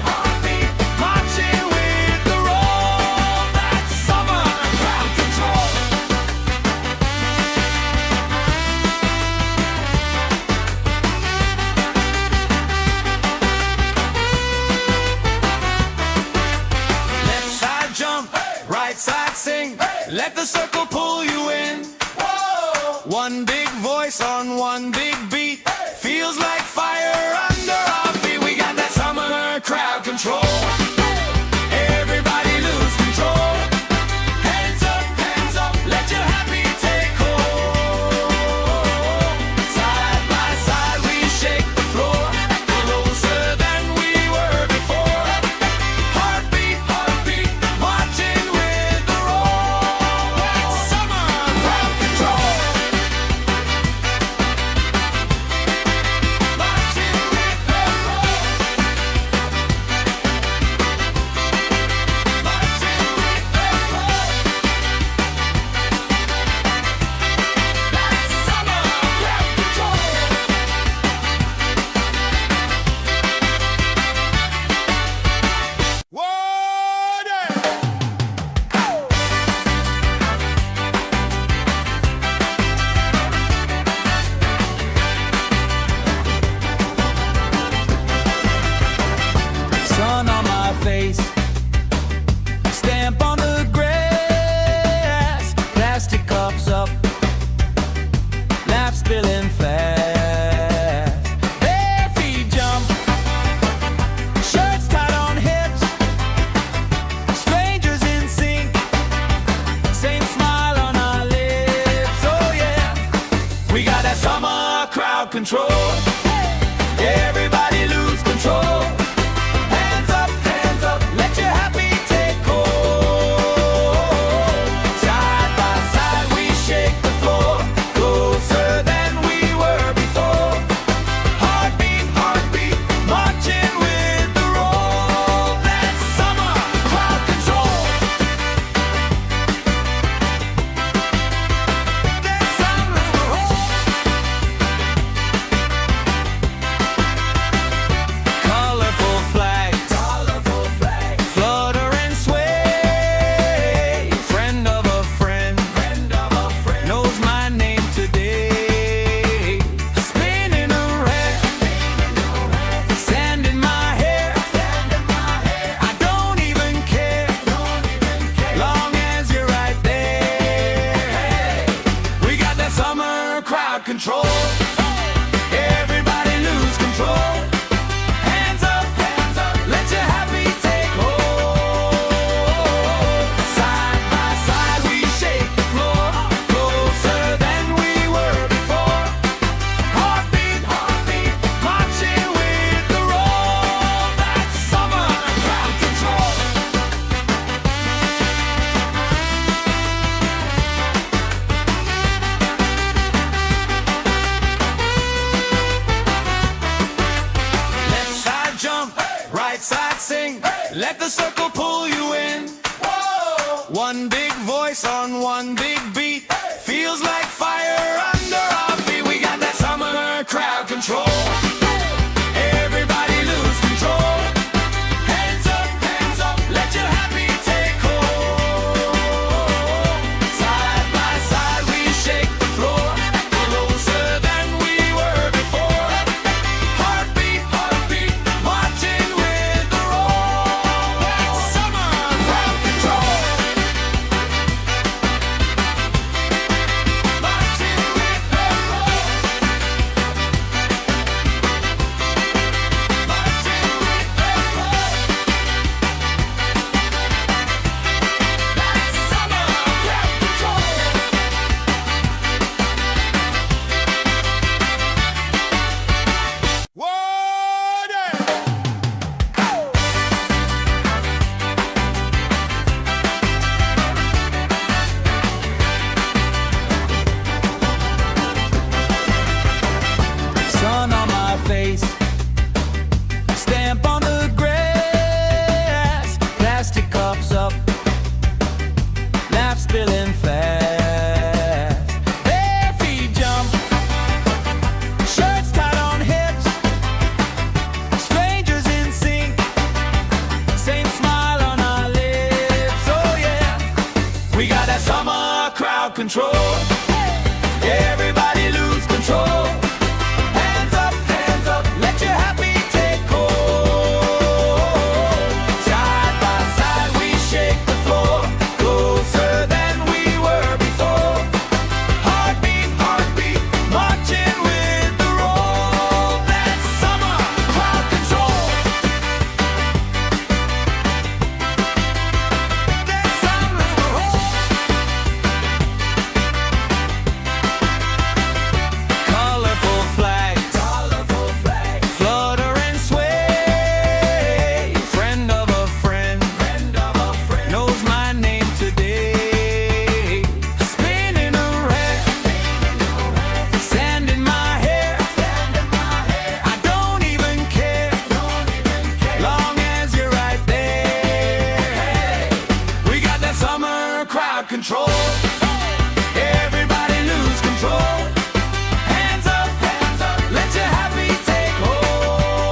marching with the roll. That's summer crowd control. Left side jump, right side sing. Let the circle pull you in. One big voice on one big beat. Feels like fire under our feet. We got that summer crowd control. Everybody lose control. Hands up, let your happy take hold. Side by side we shake the floor, closer than we were before. Heartbeat, marching with the roll. That's summer crowd control. Marching control. Everybody lose control. Hands up, let your happy take hold. Side by side we shake the floor, closer than we were before. Heartbeat, heartbeat, marching with the roll. That's summer crowd control. That's summer colorful flags, flutter and sway. Friend of a friend, knows my name today. Spinning around, sand in my hair. I don't even care, long as you're right there. We got that summer crowd control. Everybody lose control. Hands up, let your happy take hold. Side by side we shake the floor, closer than we were before. Heartbeat, heartbeat, marching with the roll. That's summer crowd control. Left side jump, right side sing. Let the circle pull you in. One big voice on one big beat. Feels like fire under our feet. We got that summer crowd control. Everybody lose control. Hands up, let your happy take hold. Side by side we shake the floor, closer than we were before. Heartbeat, heartbeat, marching with the roll. That's summer crowd control. Marching with the roll. Marching with the roll. That's summer crowd control. Sun on my face, stamp on the grass, plastic cups up, laugh spilling fast. Bare feet jump, shirts tied on hips, strangers in sync, same smile on our lips. Oh yeah, we got that summer crowd control. Everybody lose control. Hands up, let your happy take hold. Side by side we shake the floor, closer than we were before. Heartbeat, heartbeat, marching with the roll. That's summer crowd control. That's summer. Colorful flags, flutter and sway. Friend of a friend, knows my name today. Spinning around, sand in my hair. I don't even care, long as you're right there. We got that summer crowd control. Everybody lose control. Hands up, let your happy take hold.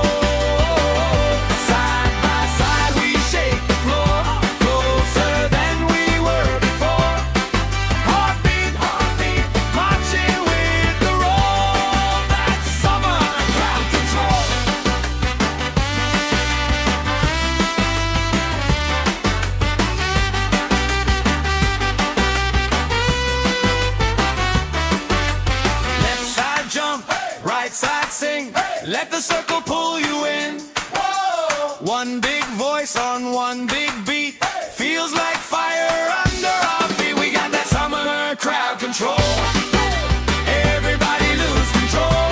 Side by side we shake the floor, closer than we were before. Heartbeat, heartbeat, marching with the roll. That's summer crowd control. Left side jump, right side sing. Let the circle pull you in. One big voice on one big beat. Feels like fire under our feet. We got that summer crowd control. Everybody lose control.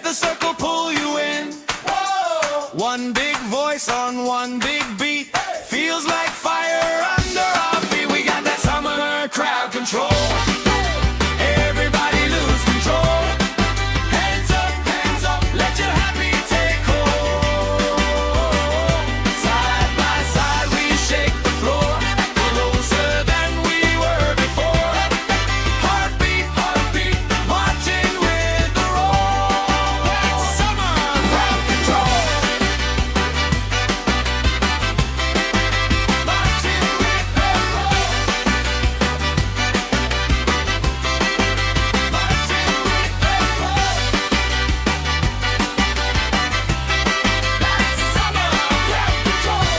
Let the circle pull you in. Whoa. One big voice on one big beat. Feels like fire under our feet. We got that summer crowd control. Everybody lose control. Hands up, let your happy take hold. Side by side we shake the floor, closer than we were before. Heartbeat, marching with the roll. That's summer crowd control. Marching with the roll. Marching with the roll. That's summer crowd control.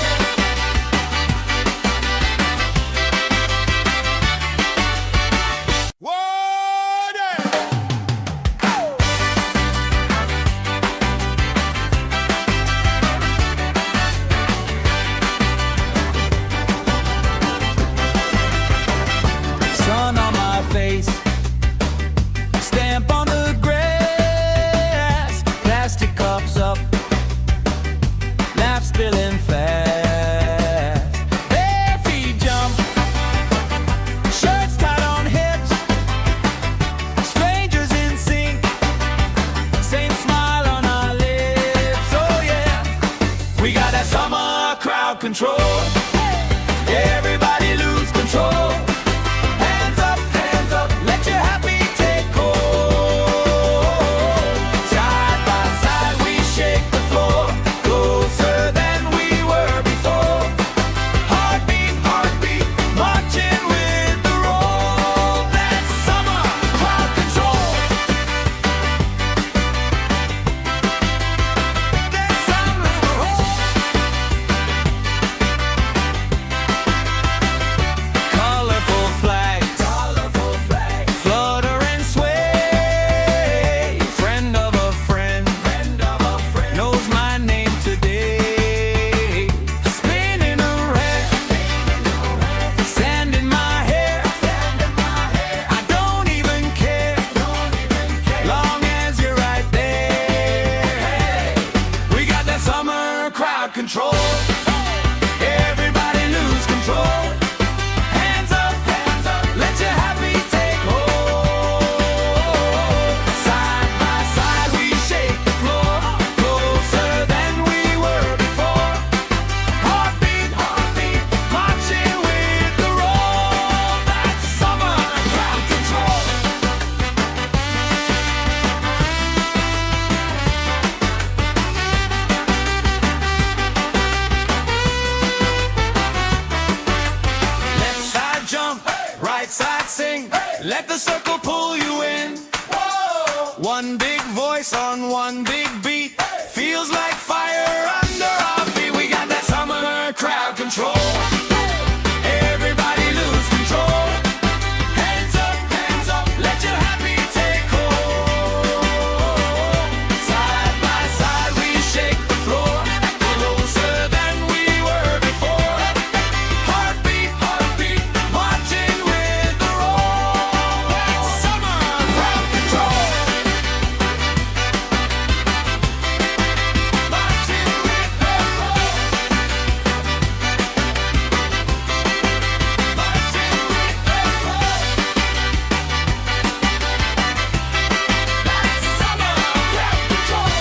Sun on my face, stamp on the grass, plastic cups up, laugh spilling fast. Bare feet jump, shirts tied on hips, strangers in sync, same smile on our lips. Oh yeah, we got that summer crowd control. Everybody lose control. Hands up, let your happy take hold. Side by side we shake the floor, closer than we were before. Heartbeat, marching with the roll. That's summer crowd control. That's summer crowd. Colorful flags, flutter and sway. Friend of a friend, knows my name today. Spinning around, sand in my hair. I don't even care, long as you're right there. We got that summer crowd control. Everybody lose control. Hands up, let your happy take hold. Side by side we shake the floor, closer than we were before. Heartbeat, marching with the roll. That's summer crowd control. Left side jump, right side sing. Let the circle pull you in. One big voice on one big beat. Feels like fire under our feet. We got that summer crowd control. Everybody lose control. Hands up, let your happy take hold. Side by side we shake the floor, closer than we were before. Heartbeat, marching with the roll. That's summer crowd control. Marching with the roll. Marching with the roll. That's summer crowd control.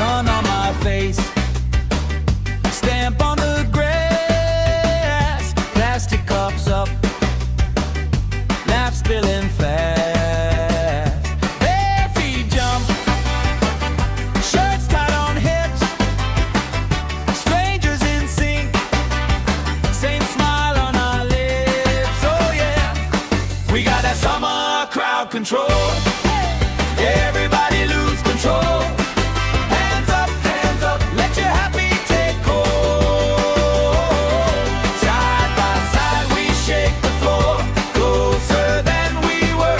Sun on my face, stamp on the grass, plastic cups up, laugh spilling fast. Bare feet jump, shirts tied on hips, strangers in sync, same smile on our lips. Oh yeah, we got that summer crowd control. Everybody lose control. Hands up, let your happy take hold. Side by side we shake the floor, closer than we were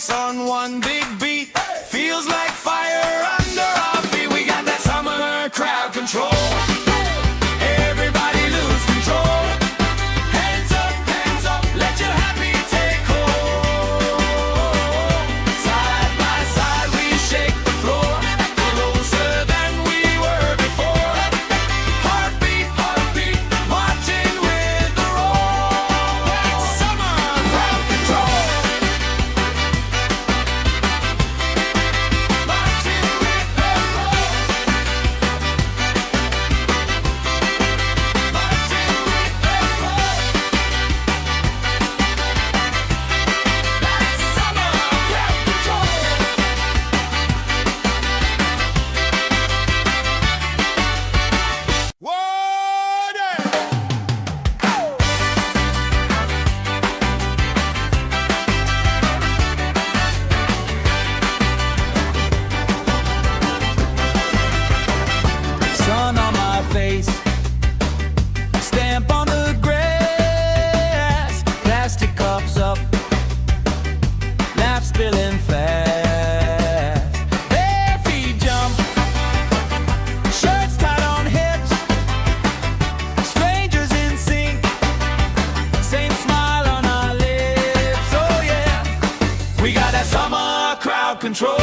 voice on one big beat. Feels like fire under our feet. We got that summer crowd control. Everybody lose control. Hands up, let your happy take hold. Side by side we shake the floor, closer than we were before. Heartbeat, marching with the roll. That's summer crowd control. Marching with the roll. Marching with the roll. That's summer crowd control. Sun on my face, stamp on the grass, plastic cups up, laugh spilling fast. Bare feet jump, shirts tied on hips, strangers in sync, same smile on our lips. Oh yeah, we got that summer crowd control.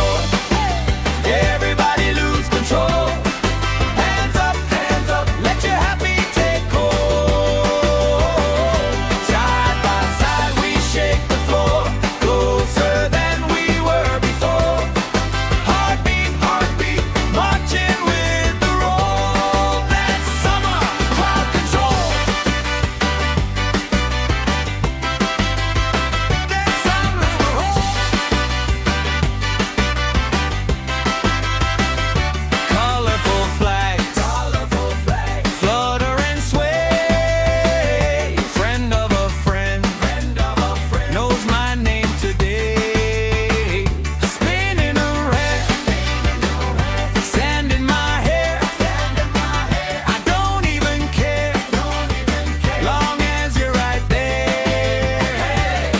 Everybody lose control. Hands up, let your happy take hold. Side by side we shake the floor, closer than we were before. Heartbeat, marching with the roll. That's summer crowd control. That's summer colorful flags, flutter and sway. Friend of a friend, knows my name today. Spinning around, sand in my hair. I don't even care, long as you're right there.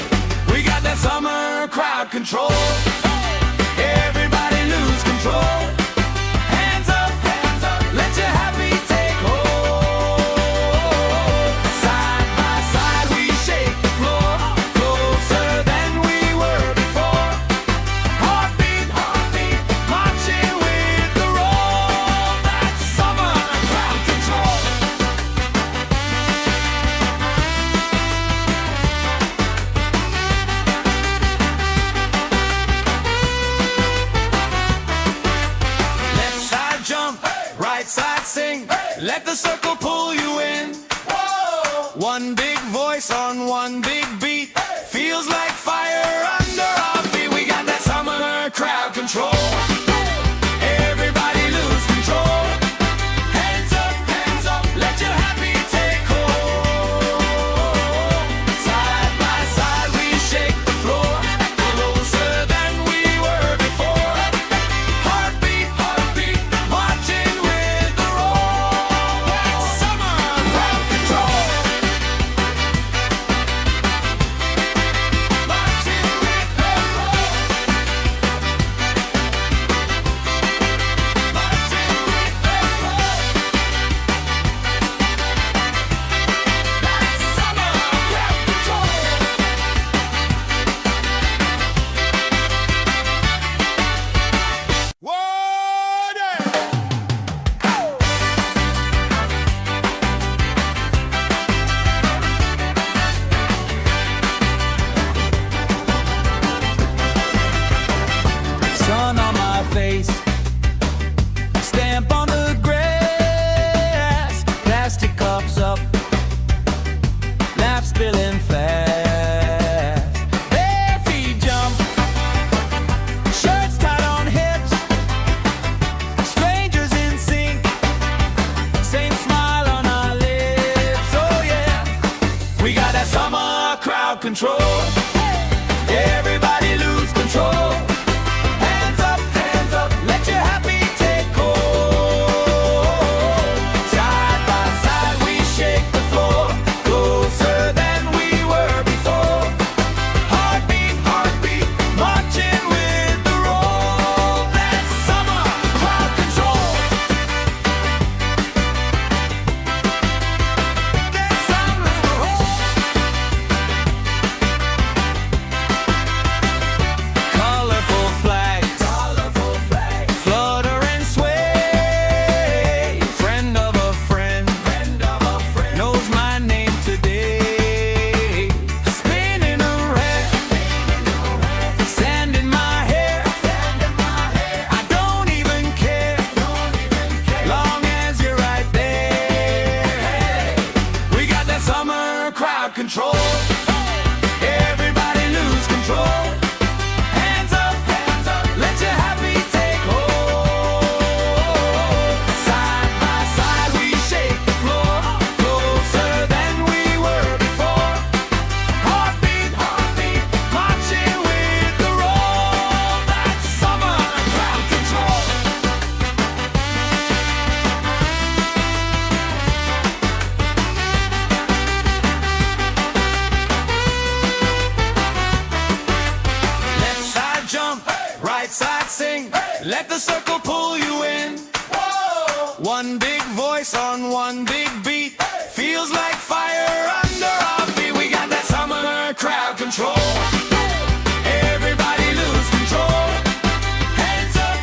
We got that summer crowd control. Everybody lose control. Hands up, let your happy take hold. Side by side we shake the floor, closer than we were before. Heartbeat, marching with the roll. That's summer crowd control. Left side jump, right side sing. Let the circle pull you in. One big voice on one big beat. Feels like fire under our feet. We got that summer crowd control. Everybody lose control. Hands up, let your happy take hold. Side by side we shake the floor, closer than we were before. Heartbeat, marching with the roll. That's summer right side sing. Let the circle pull you in. One big voice on one big beat. Feels like fire under our feet. We got that summer crowd control. Everybody lose control. Hands up,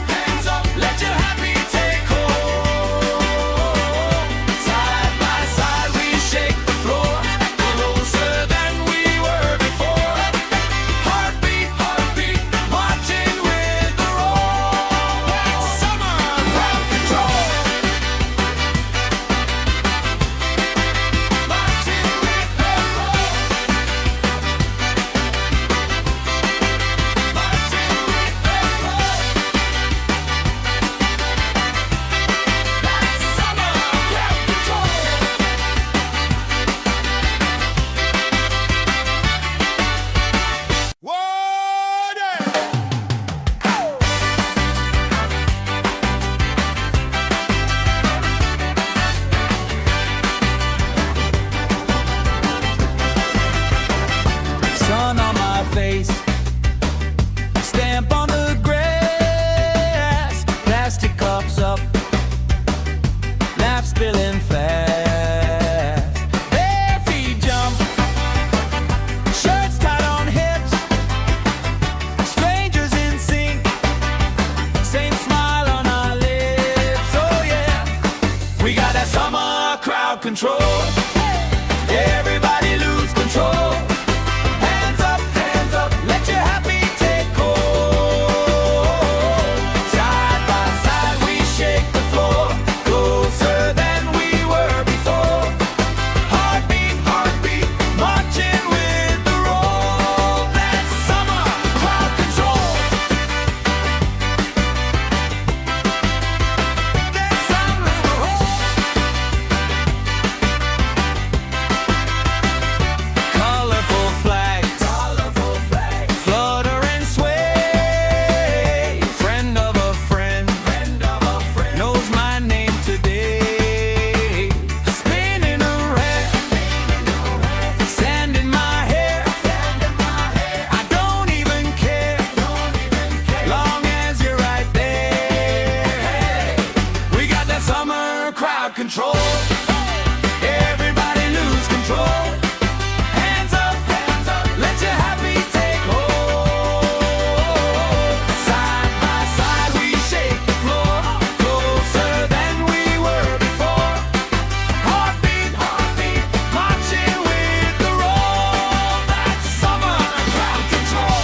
let your happy take hold. Side by side we shake the floor, closer than we were before. Heartbeat, marching with the roll. That's summer crowd control. Marching with the roll. Marching with the roll. That's summer crowd control. Sun on my face, stamp on the grass, plastic cups up, laugh spilling fast. Bare feet jump, shirts tied on hips, strangers in sync, same smile on our lips. Oh yeah, we got that summer crowd control. Everybody lose control. Hands up, let your happy take hold. Side by side we shake the floor, closer than we were before. Heartbeat, marching with the roll. That's summer crowd control. That's summer colorful flags, flutter and sway. Friend of a friend, knows my name today. Spinning around, sand in my hair. I don't even care, long as you're right there. We got that summer crowd control. Everybody lose control. Hands up, let your happy take hold. Side by side we shake the floor, closer than we were before. Heartbeat, marching with the roll. That's summer crowd control.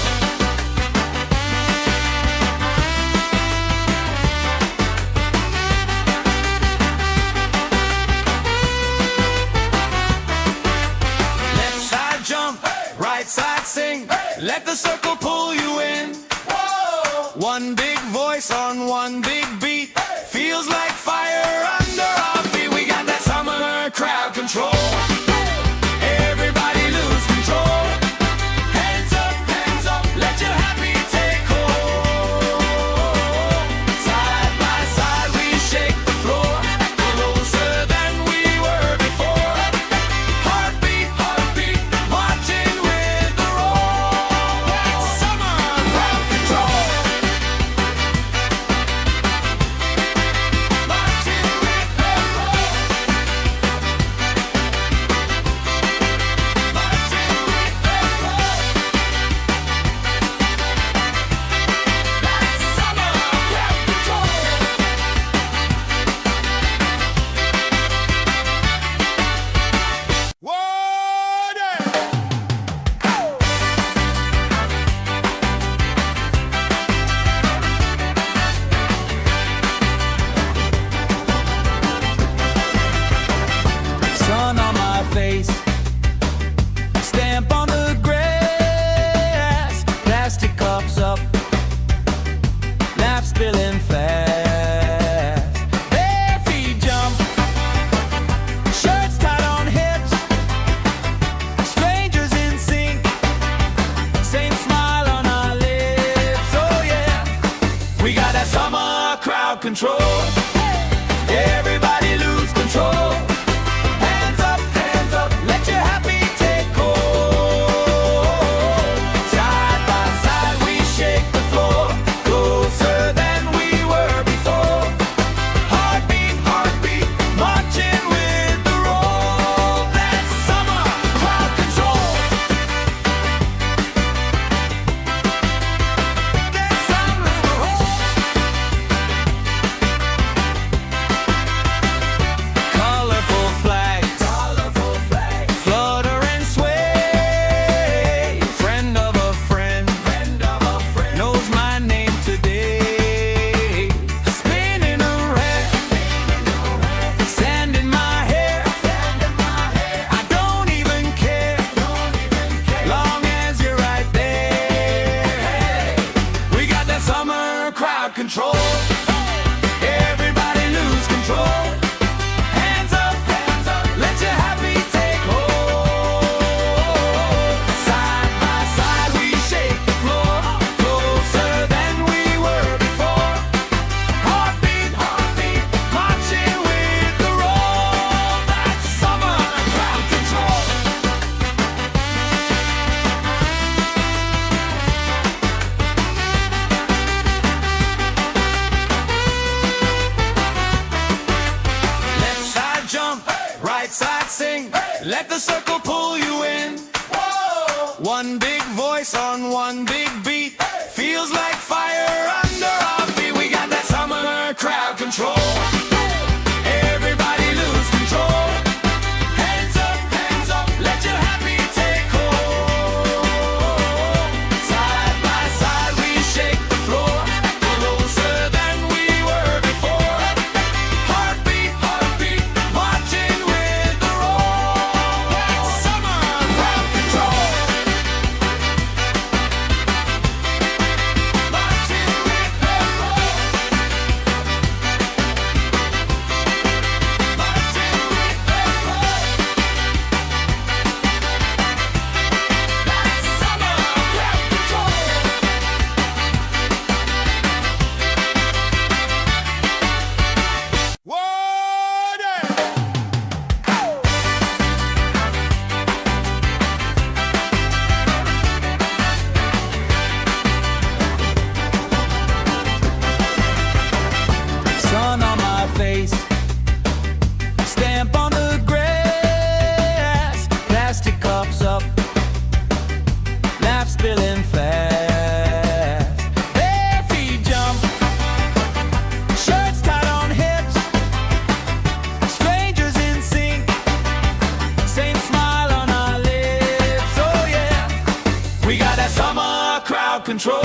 Left side jump, right side sing. Let the circle pull you in. One big voice on one big beat. Feels like fire under our feet. We got that summer crowd control. Everybody lose control. Hands up, let your happy take hold. Side by side we shake the floor, closer than we were before. Heartbeat, marching with the roll. That's summer crowd control. Marching with the roll. Marching with the roll. That's summer crowd control. Sun on my face, stamp on the grass, plastic cups up, laugh spilling fast. Bare feet jump, shirts tied on hips, strangers in sync, same smile on our lips. Oh yeah, we got that summer crowd control. Everybody lose control. Hands up, let your happy take hold. Side by side we shake the floor, crowd control. Everybody lose control. Hands up, let your happy take hold. Side by side we shake the floor, closer than we were before. Heartbeat, marching with the roll. That's summer crowd control. Left side jump, right side sing. Let the circle pull you in. One big voice on one big beat. Feels like fire under our feet. We got that summer crowd control. Everybody lose control. Hands up, let your happy take hold. Side by side we shake the floor, closer than we were before. Heartbeat, marching with the roll. That's summer crowd control. Marching with the roll. Marching with the roll. That's summer crowd control. Sun on my face, stamp on the grass, plastic cups up, laugh spilling fast. Bare feet jump, shirts tied on hips, strangers in sync, same smile on our lips. Oh yeah, we got that summer crowd control.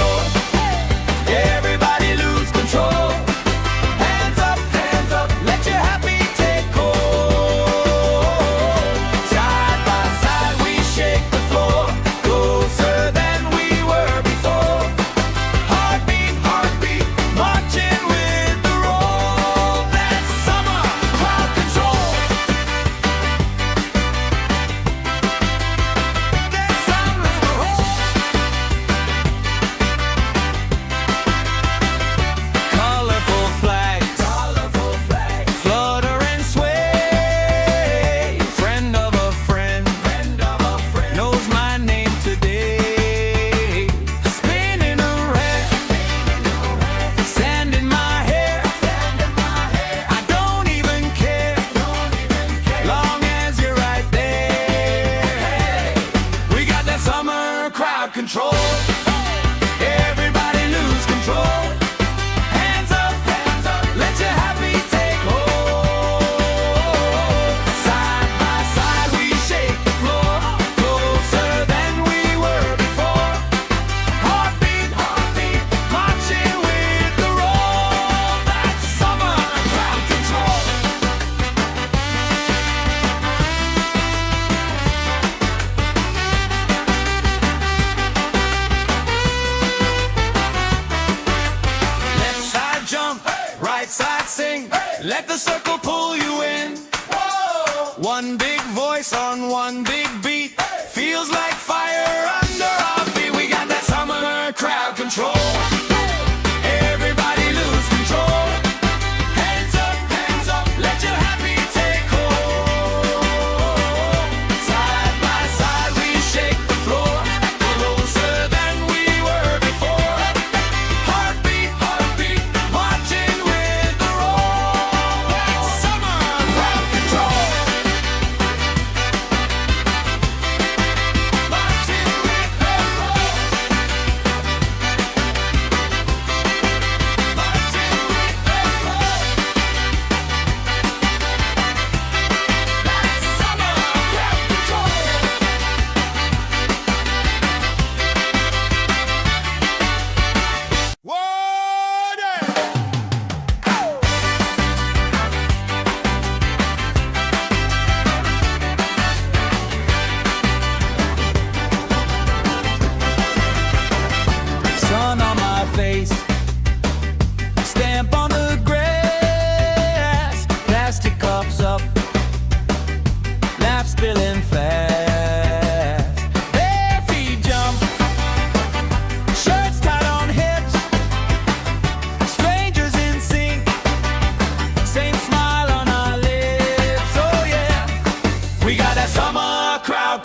Everybody lose control. Hands up, let your happy take hold. Side by side we shake the floor, closer than we were before. Heartbeat, marching with the roll. That's summer crowd control. That's summer crowd. Colorful flags, flutter and sway. Friend of a friend, knows my name today. Spinning around, sand in my hair. I don't even care, long as you're right there. We got that summer crowd control. Everybody lose control. Hands up, let your happy take hold. Side by side we shake the floor, closer than we were before. Heartbeat, marching with the roll. That's summer crowd control. Left side jump, right side sing. Let the circle pull you in. One big voice on one big beat. Feels like fire under our feet. We got that summer crowd control. Everybody lose control. Hands up, let your happy take hold. Side by side we shake the floor, closer than we were before. Heartbeat, marching with the roll. That's summer crowd control. Marching with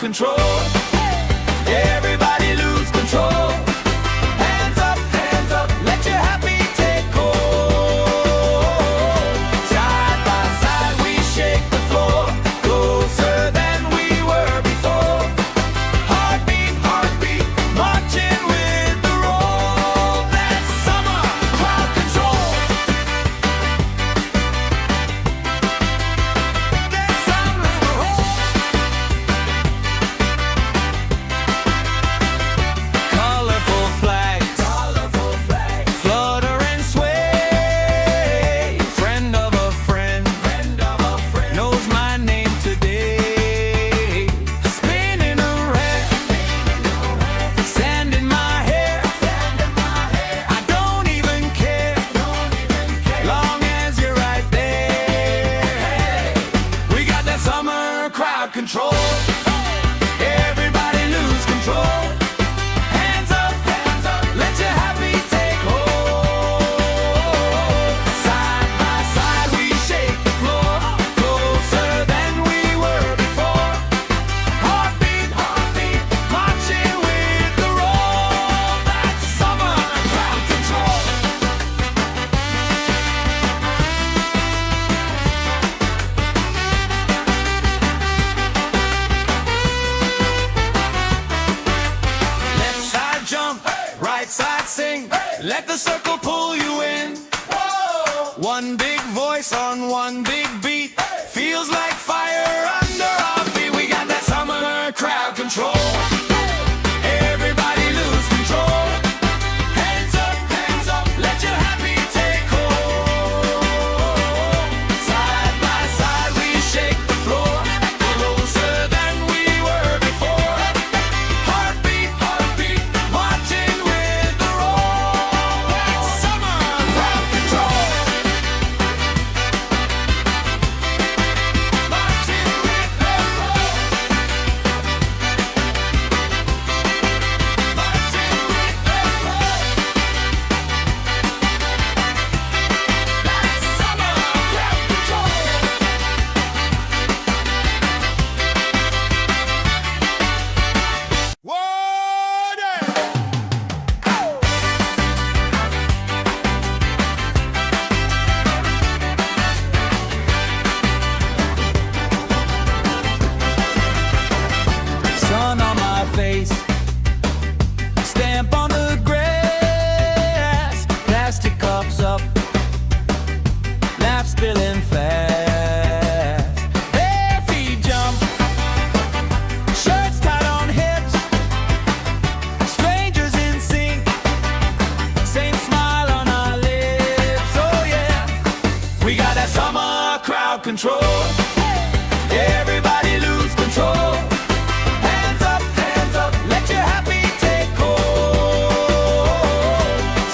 control. Everybody lose control. Hands up, let your happy take hold. Side by side we shake the floor, closer than we were before. Heartbeat, marching with the roll. That's summer crowd control. That's summer. Colorful flags, flutter and sway. Friend of a friend, knows my name today. Spinning around, sand in my hair. I don't even care, long as you're right there. We got that summer crowd control. Everybody lose control. Hands up, let your happy take hold. Side by side we shake the floor, closer than we were before. Heartbeat, marching with the roll. That's summer crowd control. Left side jump, right side sing. Let the circle pull you in. One big voice on one big beat. Feels like fire under our feet. We got that summer crowd control. Everybody lose control. Hands up, let your happy take hold. Side by side we shake the floor, closer than we were before. Heartbeat, marching with the roll. That's summer crowd control. Marching with the roll. Marching with the roll. That's summer crowd control. Sun on my face, stamp on the grass, plastic cups up, laugh spilling fast. Bare feet jump, shirts tied on hips, strangers in sync, same smile on our lips. Oh yeah, we got that summer crowd control. Everybody lose control. Hands up, let your happy take hold.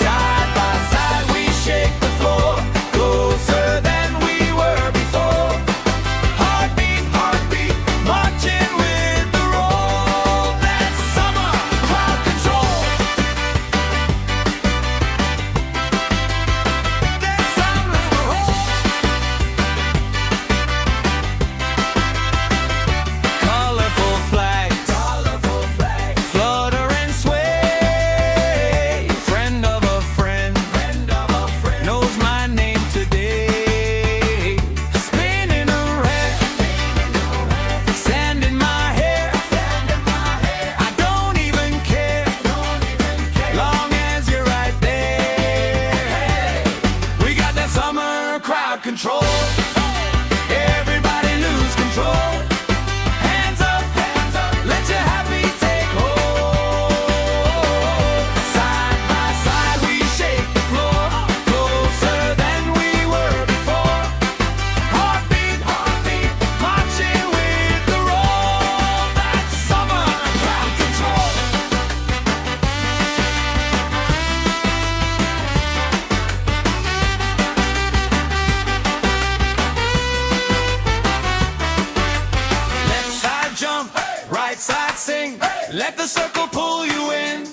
Side by side we shake the floor, closer than we were before. Heartbeat, marching with the roll. That's summer crowd control. That's summer. Colorful flags, flutter and sway. Friend of a friend, knows my name today. Spinning around, sand in my hair. I don't even care, long as you're right there. We got that summer crowd control. Everybody lose control. Hands up, let your happy take hold. Side by side we shake the floor, closer than we were before. Heartbeat, marching with the roll. That's summer crowd control. Left side jump, right side sing. Let the circle pull you in.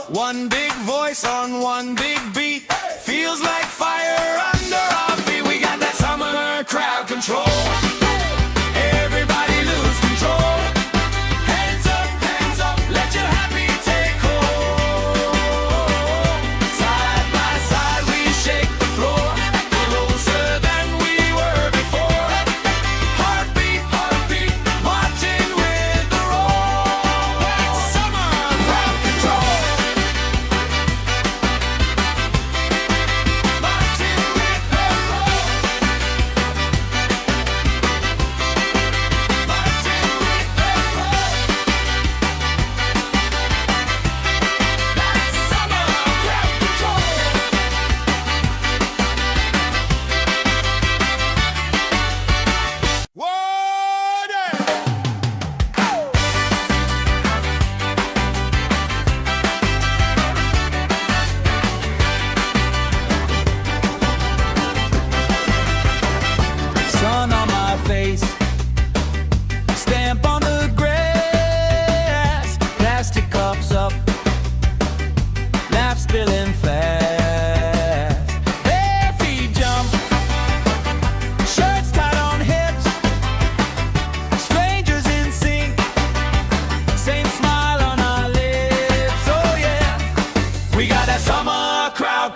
One big voice on one big beat. Feels like fire under our feet. We got that summer crowd control. Everybody lose control.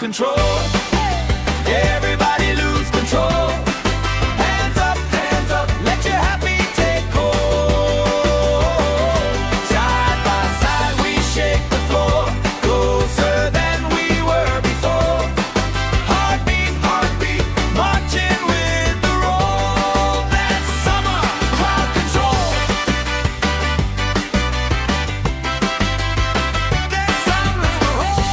control. Everybody lose control. Hands up, let your happy take hold. Side by side we shake the floor, closer than we were before. Heartbeat, heartbeat, marching with the roll. That's summer crowd control. That's summer control.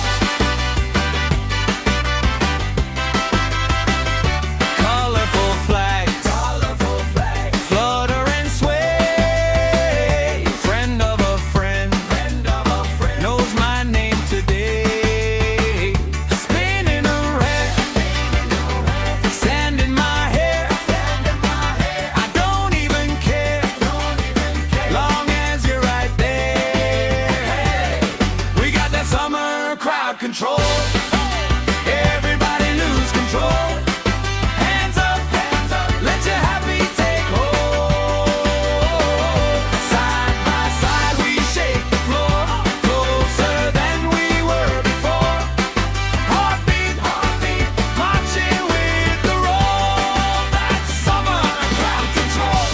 Colorful flags, flutter and sway. Friend of a friend, knows my name today. Spinning around, sand in my hair. I don't even care, long as you're right there. We got that summer crowd control. Everybody lose control. Hands up, let your happy take hold. Side by side we shake the floor, closer than we were before. Heartbeat, heartbeat, marching with the roll. That's summer crowd control.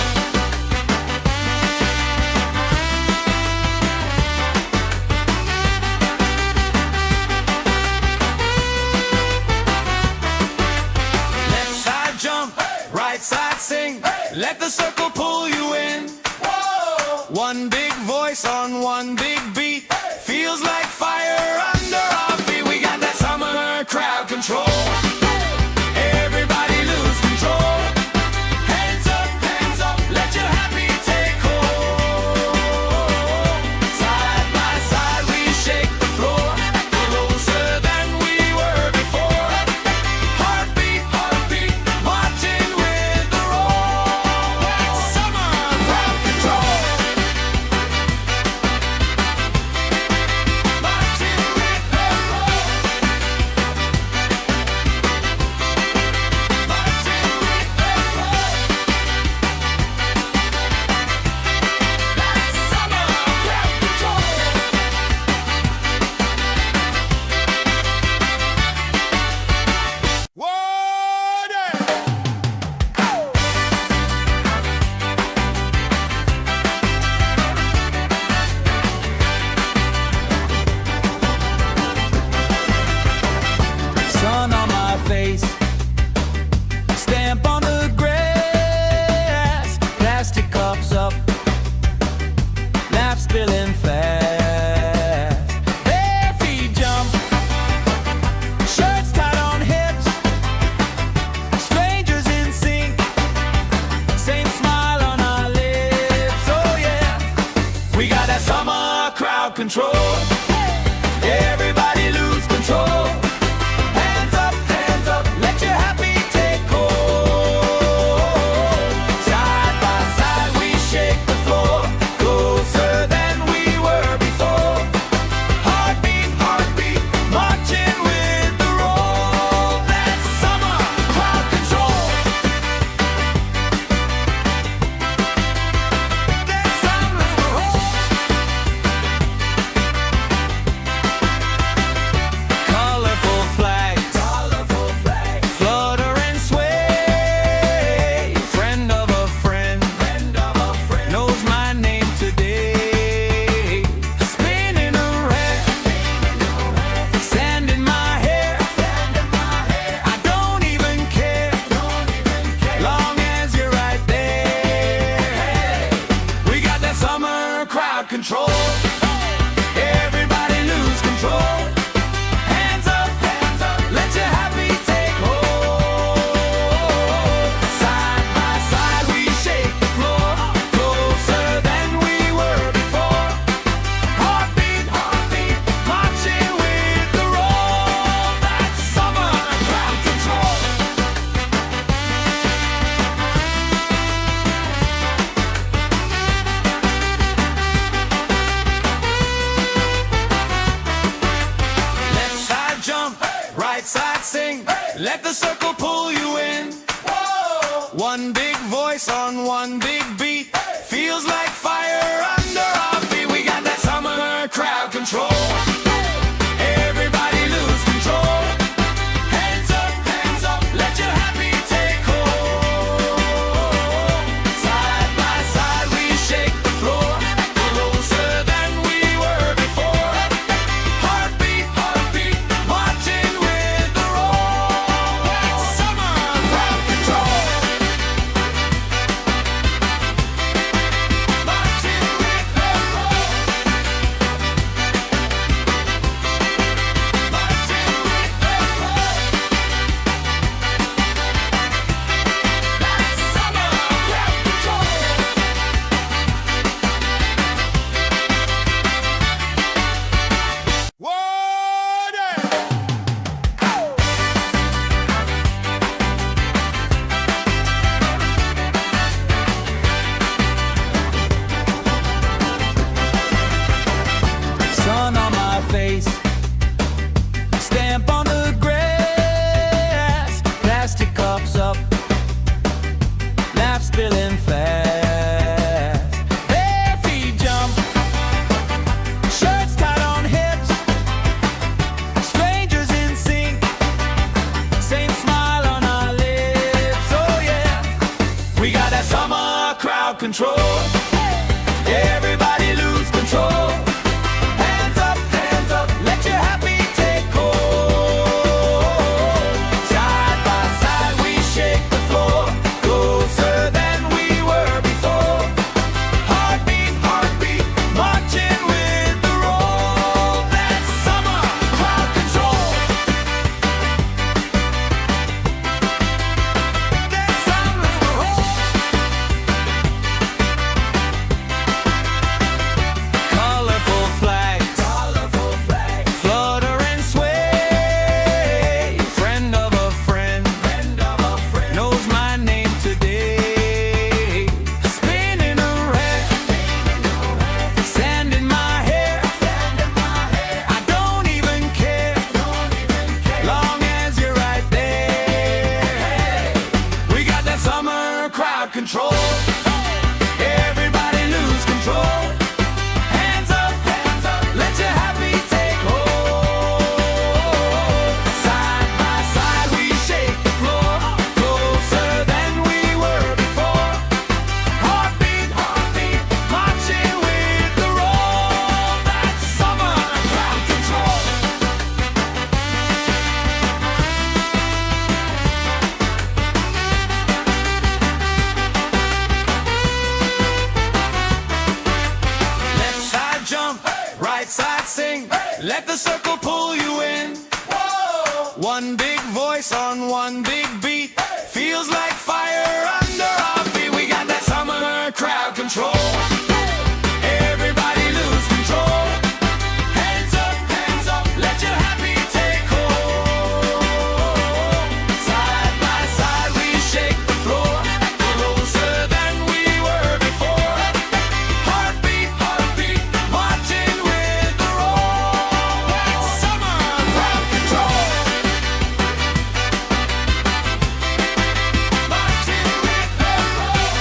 Left side jump, right side sing. Let the circle pull you in. One big voice on one big beat. Feels like fire under our feet. We got that summer crowd control. Everybody lose control. Hands up, let your happy take hold. Side by side we shake the floor, closer than we were before. Heartbeat, heartbeat, marching with the roll. That's summer crowd control. Marching with the roll. Marching with the roll. That's summer crowd control. Sun on my face, stamp on the grass, plastic cups up, laugh spilling fast. Bare feet jump, shirts tied on hips, strangers in sync, same smile on our lips. Oh yeah, we got that summer crowd control. Everybody lose control. Hands up, let your happy take hold. Side by side we shake the floor, closer than we were before. Heartbeat, heartbeat, marching with the roll. That's summer crowd control. That's summer control. Colorful flags, flutter and sway. Friend of a friend, knows my name today. Spinning around, sand in my hair. I don't even care, long as you're right there. We got that summer crowd control. Everybody lose control. Hands up, let your happy take hold. Side by side we shake the floor, closer than we were before. Heartbeat, heartbeat, marching with the roll. That's summer crowd control. Left side jump, right side sing. Let the circle pull you in. One big voice on one big beat. Feels like fire under our feet. We got that summer crowd control. Everybody lose control. control. Everybody lose control. Hands up, let your happy take hold. Side by side we shake the floor, closer than we were before. Heartbeat, heartbeat, marching with the roll. That's summer crowd control. That's summer roll. Colorful flags, flutter and sway. Friend of a friend, knows my name today. Spinning around, sand in my hair. I don't even care, long as you're right there. We got that summer crowd control. Everybody lose control. Hands up, let your happy take hold. Side by side we shake the floor, closer than we were before. Heartbeat, heartbeat, marching with the roll. That's summer crowd control. Left side jump, right side sing. Let the circle pull you in. One big voice on one big beat. Feels like fire under our feet. We got that summer crowd control. Everybody lose control. Hands up, let your happy take hold. Side by side we shake the floor, closer than we were before. Heartbeat, heartbeat, marching with the roll. That's summer crowd control. Marching with the roll.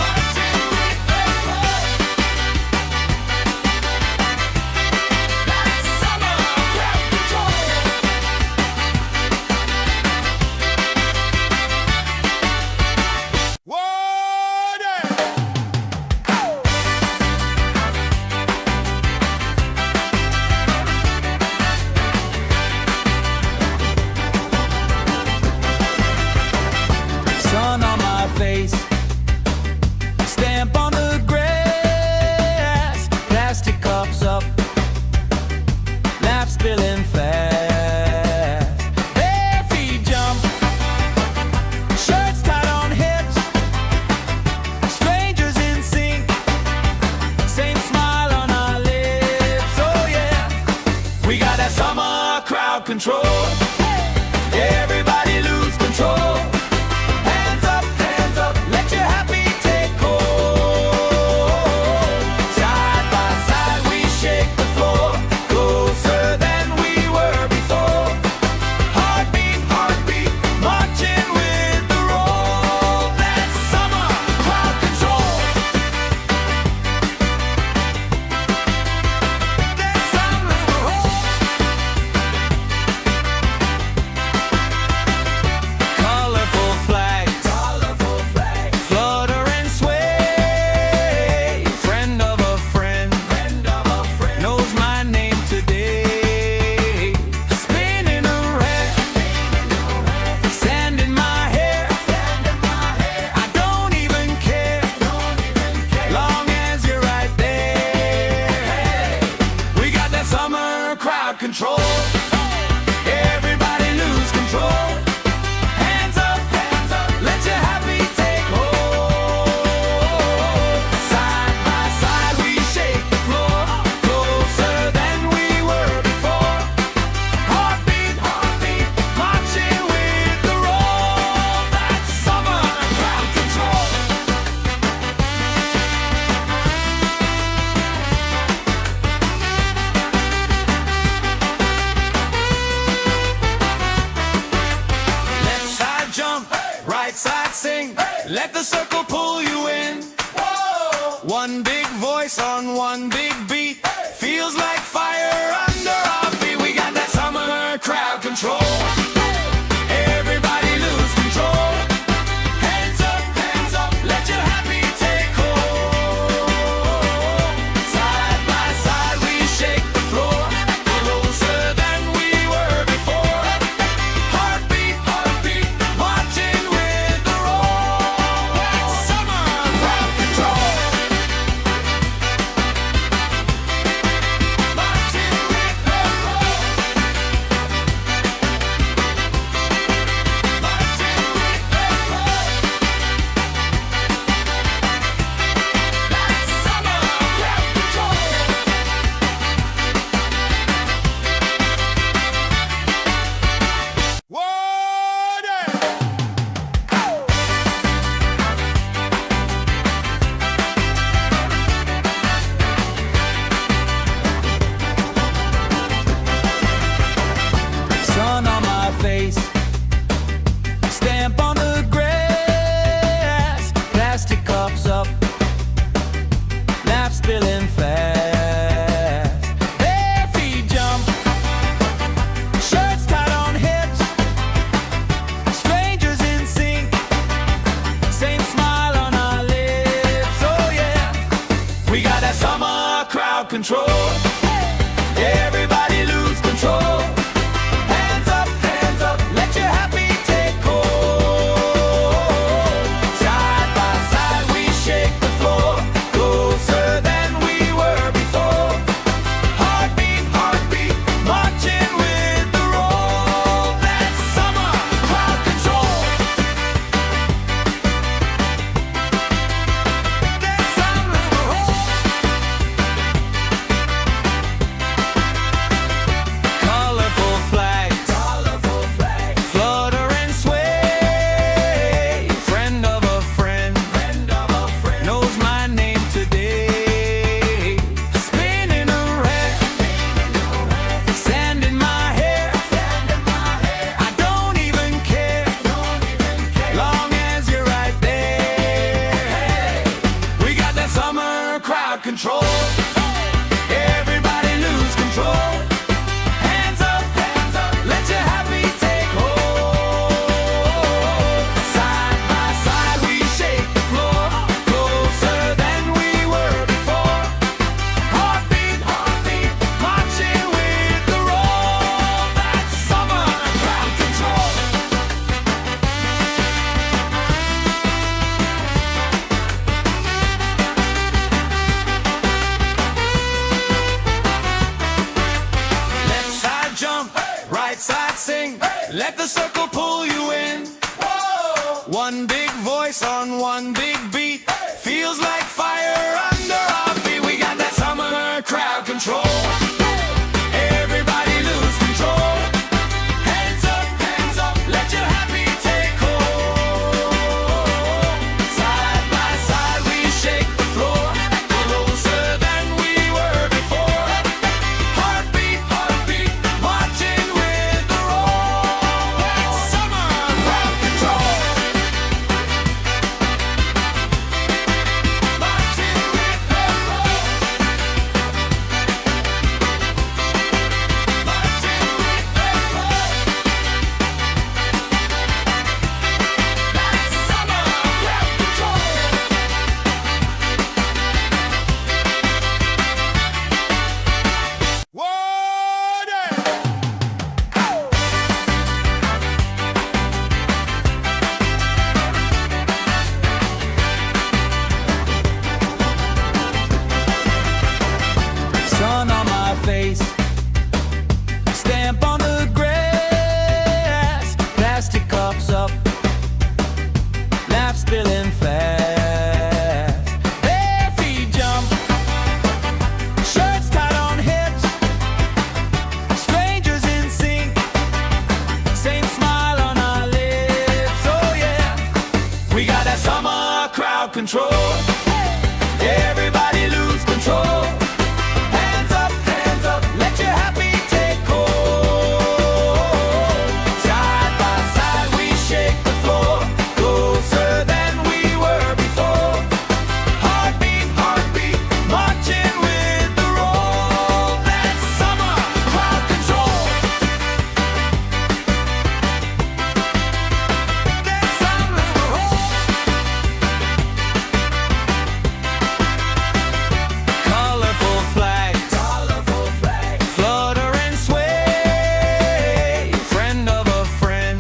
Marching with the roll. That's summer crowd control. Sun on my face, stamp on the grass, plastic cups up, laugh spilling fast. Bare feet jump, shirts tied on hips, strangers in sync, same smile on our lips. Oh yeah, we got that summer crowd control. Everybody lose control. Hands up, let your happy take hold. Side by side we shake the floor, closer than we were before. Heartbeat, heartbeat, marching with the roll. That's summer crowd control. That's summer roll. Colorful flags, flutter and sway. Friend of a friend, knows my name today. Spinning around, sand in my hair. I don't even care, long as you're right there. We got that summer crowd control. Everybody lose control. Hands up, let your happy take hold. Side by side we shake the floor, closer than we were before. Heartbeat, heartbeat, marching with the roll. That's summer crowd control. Left side jump, right side sing. Let the circle pull you in. One big voice on one big beat. Feels like fire under our feet. We got that summer crowd control. Everybody lose control. right side sing. Let the circle pull you in. One big voice on one big beat. Feels like fire under our feet. We got that summer crowd control. Everybody lose control. Hands up, let your happy take hold. Side by side we shake the floor, closer than we were before. Heartbeat, marching with the roll. That's summer crowd control. Marching with the roll. Marching with the roll. That's summer crowd control. Sun on my face, stamp on the grass, plastic cups up, laugh spilling fast. Bare feet jump, shirts tied on hips, strangers in sync, same smile on our lips. Oh yeah, we got that summer crowd control. Everybody lose control. Hands up, let your happy take hold. Side by side we shake the floor, closer than we were before. Heartbeat, marching with the roll. That's summer crowd control. That's summer crowd. Colorful flags, flutter and sway. Friend of a friend,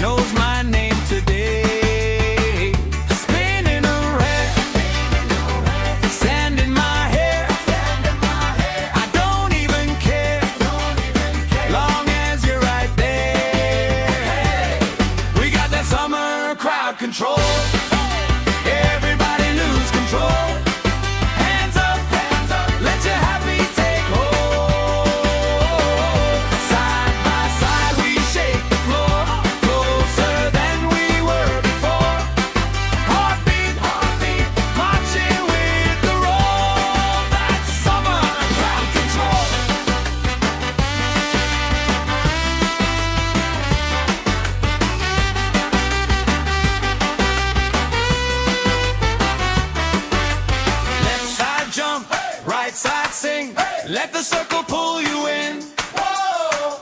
knows my name today. Spinning around, sand in my hair. I don't even care, long as you're right there. We got that summer crowd control. Everybody lose control. Hands up, let your happy take hold. Side by side we shake the floor, closer than we were before. Heartbeat, marching with the roll. That's summer crowd control. Left side jump, right side sing. Let the circle pull you in.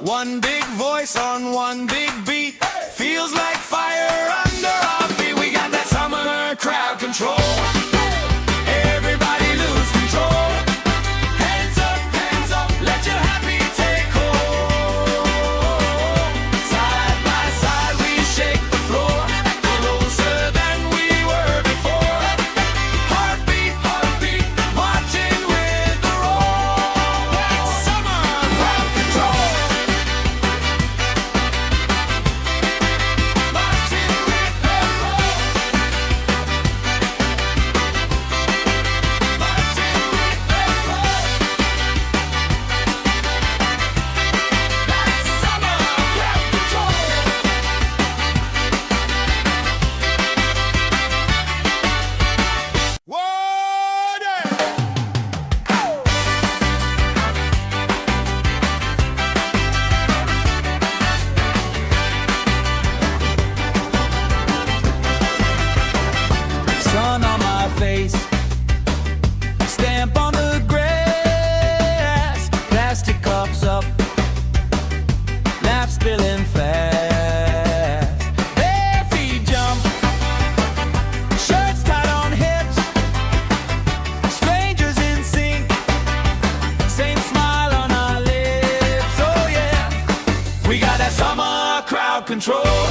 One big voice on one big beat. Feels like fire under our feet. We got that summer crowd control. Everybody lose control. Hands up, let your happy take hold. Side by side we shake the floor, closer than we were before. Heartbeat, marching with the roll. That's summer crowd control. Marching with the roll. Marching with the roll. That's summer crowd control. Sun on my face, stamp on the grass, plastic cups up, laugh spilling fast. Bare feet jump, shirts tied on hips, strangers in sync, same smile on our lips. Oh yeah, we got that summer crowd control.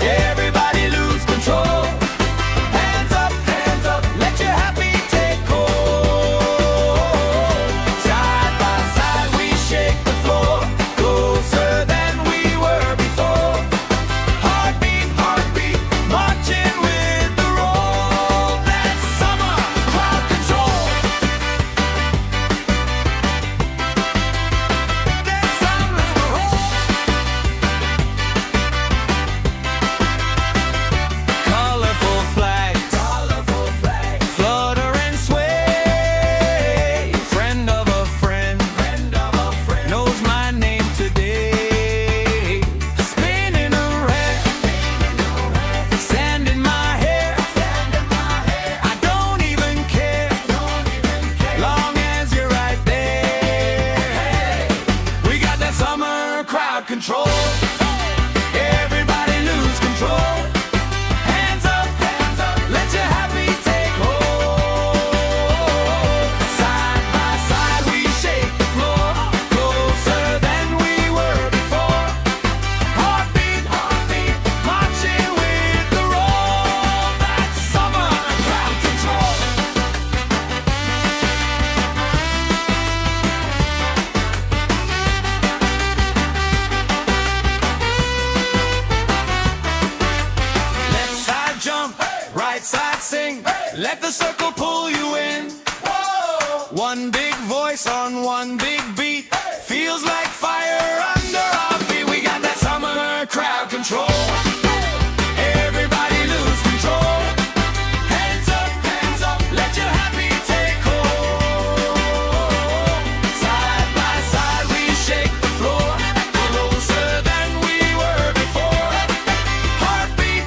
Everybody lose control. Hands up, let your happy take hold. Side by side we shake the floor, crowd control. Everybody lose control. Hands up, let your happy take hold. Side by side we shake the floor, closer than we were before. Heartbeat, marching with the roll. That's summer crowd control. Left side jump, right side sing. Let the circle pull you in. One big voice on one big beat. Feels like fire under our feet. We got that summer crowd control. Everybody lose control. Hands up, let your happy take hold. Side by side we shake the floor, closer than we were before. Heartbeat,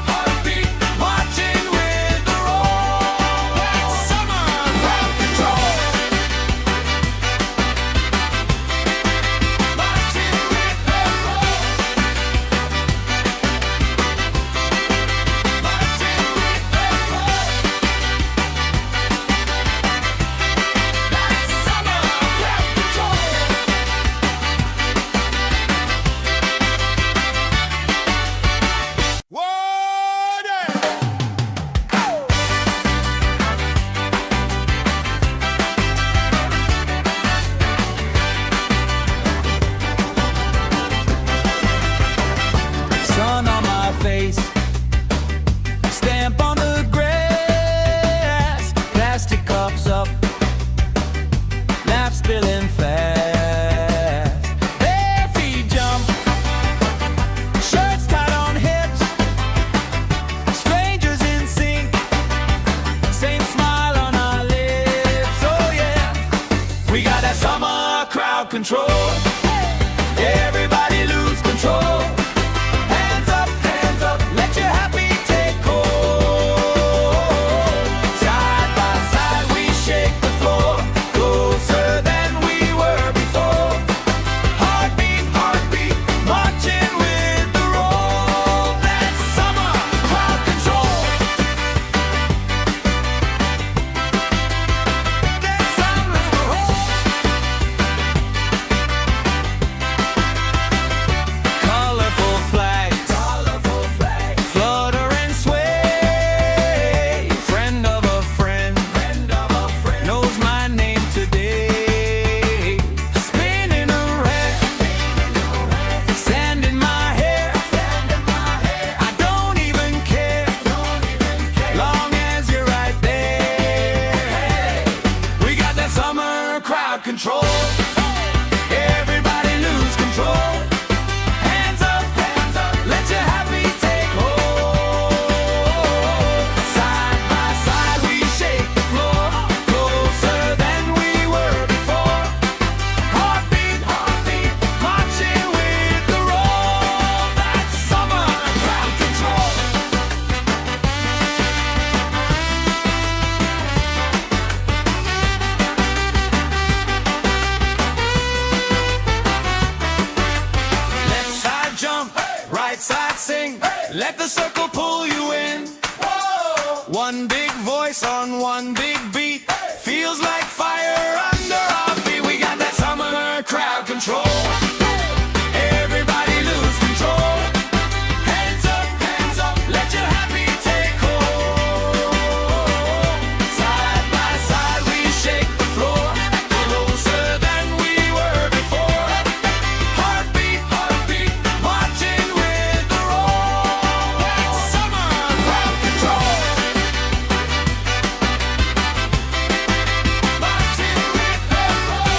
marching with the roll. That's summer crowd control. Marching with the roll. Marching with the roll. That's summer crowd control. Sun on my face, stamp on the grass, plastic cups up, laugh spilling fast. Bare feet jump, shirts tied on hips, strangers in sync, same smile on our lips. Oh yeah, we got that summer crowd control. Everybody lose control. Hands up, let your happy take hold. Side by side we shake the floor, closer than we were before. Heartbeat, marching with the roll. That's summer crowd control. That's summer colorful flags, flutter and sway. Friend of a friend, knows my name today. Spinning around, sand in my hair. I don't even care, long as you're right there. We got that summer crowd control. Everybody lose control. Hands up, let your happy take hold. Side by side we shake the floor, closer than we were before. Heartbeat, marching with the roll. That's summer crowd control. Left side jump, right side sing. Let the circle pull you in. One big voice on one big beat. Feels like fire under our feet. We got that summer crowd control. Everybody lose control. Hands up, let your happy take hold. Side by side we shake the floor, closer than we were before. Heartbeat, marching with the roll. That's summer crowd control. Marching with the roll.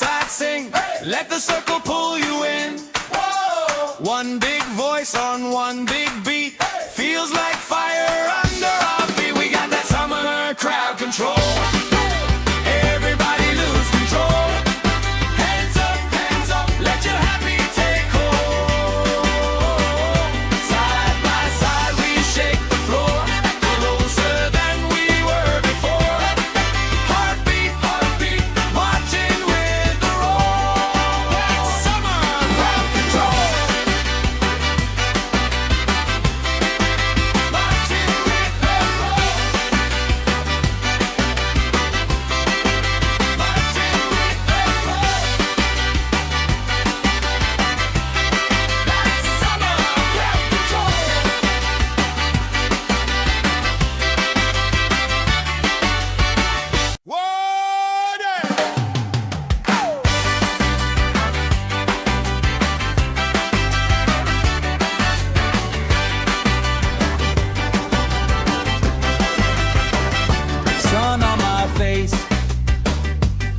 side sing. Let the circle pull you in. One big voice on one big beat. Feels like fire under our feet. We got that summer crowd control. Everybody lose control. Hands up, let your happy take hold. Side by side we shake the floor, closer than we were before. Heartbeat, marching with the roll. That's summer crowd control. Marching with the roll. Marching with the roll. That's summer crowd control. Sun on my face,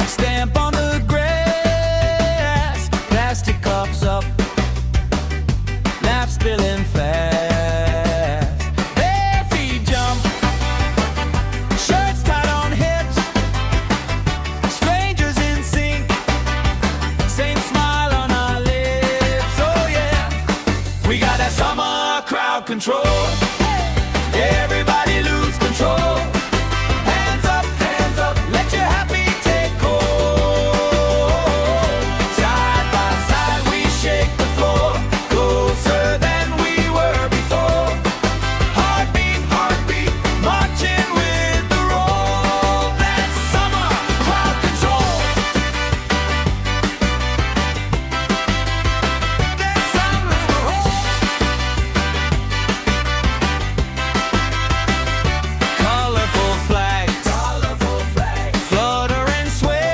stamp on the grass, plastic cups up, laugh spilling fast. Bare feet jump, shirts tied on hips, strangers in sync, same smile on our lips. Oh yeah, we got that summer crowd control. Everybody lose control. Hands up, let your happy take hold. Side by side we shake the floor, closer than we were before. Heartbeat, marching with the roll. That's summer crowd control. That's summer roll. Colorful flags, flutter and sway.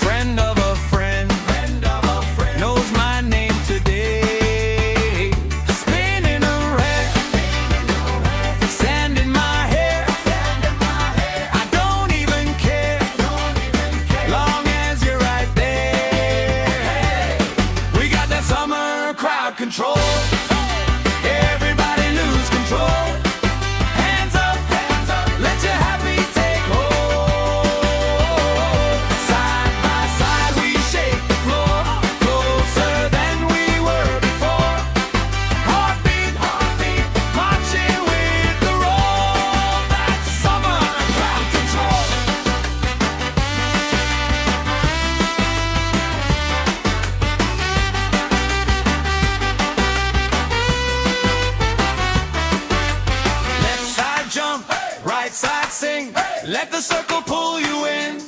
Friend of a friend, knows my name today. Spinning around, sand in my hair. I don't even care, long as you're right there. We got that summer crowd control. Everybody lose control. Hands up, let your happy take hold. Side by side we shake the floor, closer than we were before. Heartbeat, marching with the roll. That's summer crowd control. Left side jump, right side sing. Let the circle pull you in.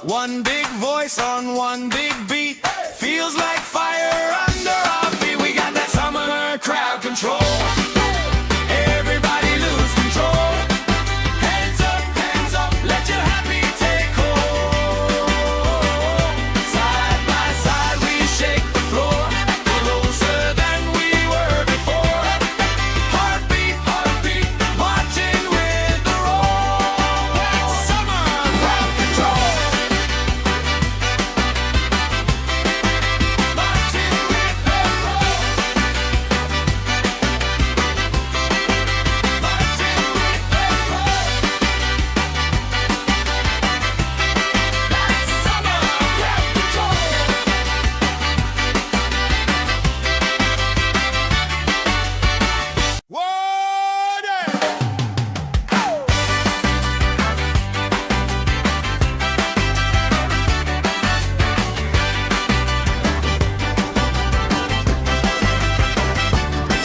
One big voice on one big beat. Feels like fire under our feet. We got that summer crowd control. Everybody lose control. Hands up, let your happy take hold. Side by side we shake the floor, closer than we were before. Heartbeat, marching with the roll. That's summer crowd control. Marching with the roll. Marching with the roll. That's summer crowd control.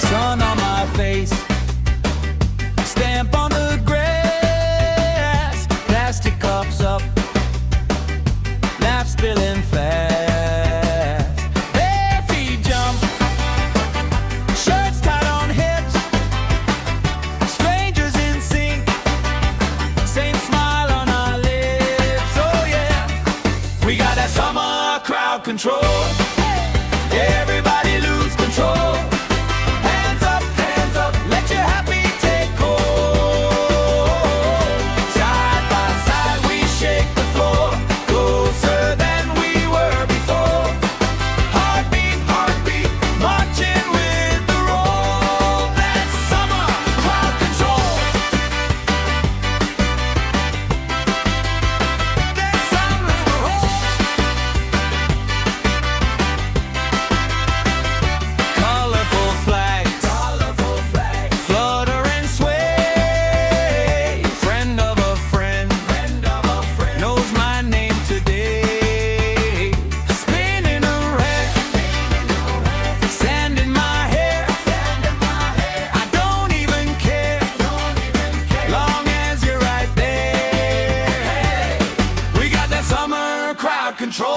Sun on my face, stamp on the grass, plastic cups up, laugh spilling fast. Bare feet jump, shirts tied on hips, strangers in sync, same smile on our lips. Oh yeah, we got that summer crowd control. Everybody lose control. Hands up, let your happy take hold. Side by side we shake the floor, close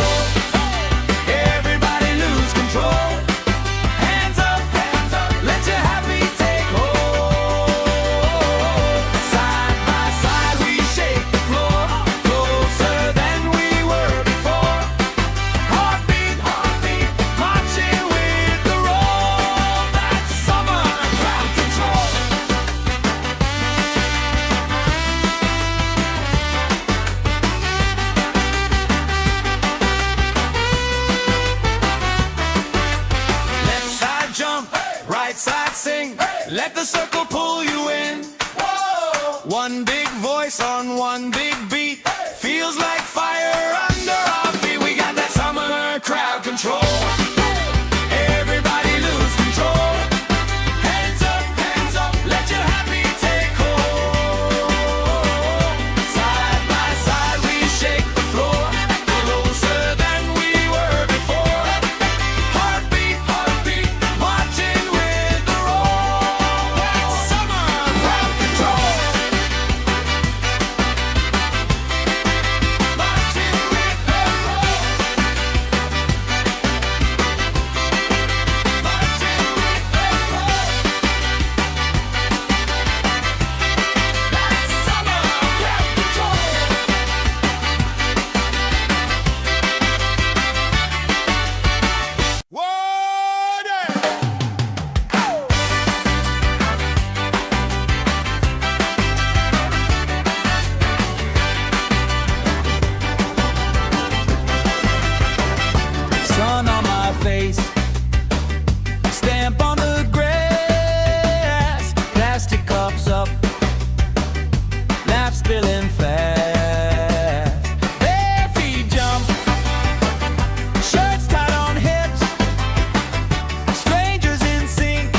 control. Everybody lose control. Hands up, let your happy take hold. Side by side we shake the floor, closer than we were before. Heartbeat, marching with the roll. That's summer crowd control. Left side jump, right side sing. Let the circle pull you in. One big voice on one big beat. Feels like fire under our feet. We got that summer crowd control. Everybody lose control. Hands up, let your happy take hold. Side by side we shake the floor, closer than we were before. Heartbeat, marching with the roll. That's summer crowd control. Marching with the roll. Marching with the roll. That's summer crowd control. Sun on my face, stamp on the grass, plastic cups up, laugh spilling fast. Bare feet jump, shirts tied on hips, strangers in sync,